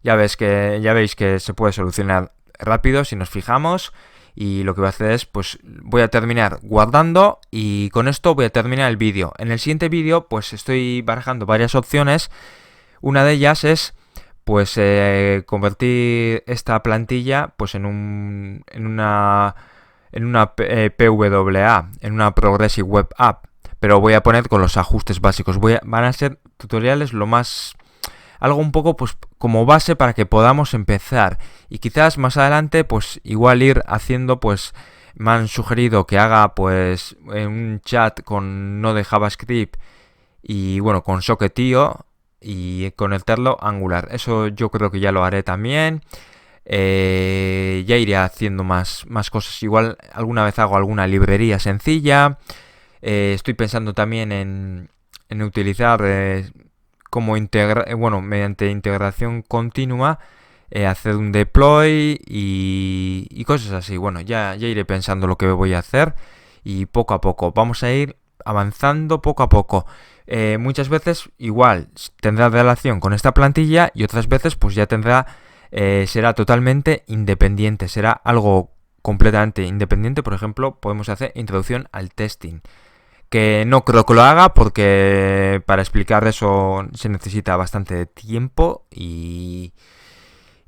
Ya veis que se puede solucionar rápido si nos fijamos. Y lo que voy a hacer es, pues voy a terminar guardando y con esto voy a terminar el vídeo. En el siguiente vídeo, pues estoy barajando varias opciones. Una de ellas es, pues, convertir esta plantilla, pues, en una PWA, en una Progressive Web App. Pero voy a poner con los ajustes básicos. Van a ser tutoriales algo un poco pues como base para que podamos empezar y quizás más adelante pues igual ir haciendo pues me han sugerido que haga pues un chat con Node JavaScript y bueno con Socketio y conectarlo a Angular. Eso yo creo que ya lo haré también. Ya iré haciendo más cosas. Igual alguna vez hago alguna librería sencilla. Estoy pensando también en utilizar mediante integración continua, hacer un deploy y cosas así. Bueno, ya iré pensando lo que voy a hacer y poco a poco. Vamos a ir avanzando poco a poco. Muchas veces igual tendrá relación con esta plantilla y otras veces pues ya será totalmente independiente, será algo completamente independiente. Por ejemplo, podemos hacer introducción al testing, que no creo que lo haga porque para explicar eso se necesita bastante tiempo y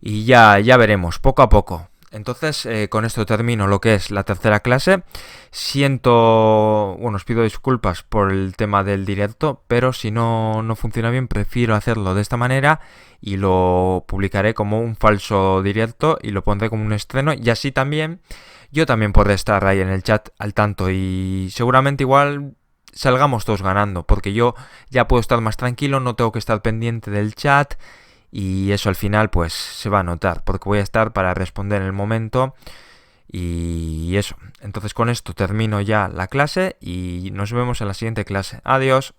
ya veremos poco a poco. Entonces con esto termino lo que es la tercera clase. Os pido disculpas por el tema del directo, pero si no funciona bien prefiero hacerlo de esta manera y lo publicaré como un falso directo y lo pondré como un estreno y así también yo también podré estar ahí en el chat al tanto y seguramente igual salgamos todos ganando porque yo ya puedo estar más tranquilo, no tengo que estar pendiente del chat y eso al final pues se va a notar porque voy a estar para responder en el momento y eso. Entonces con esto termino ya la clase y nos vemos en la siguiente clase. Adiós.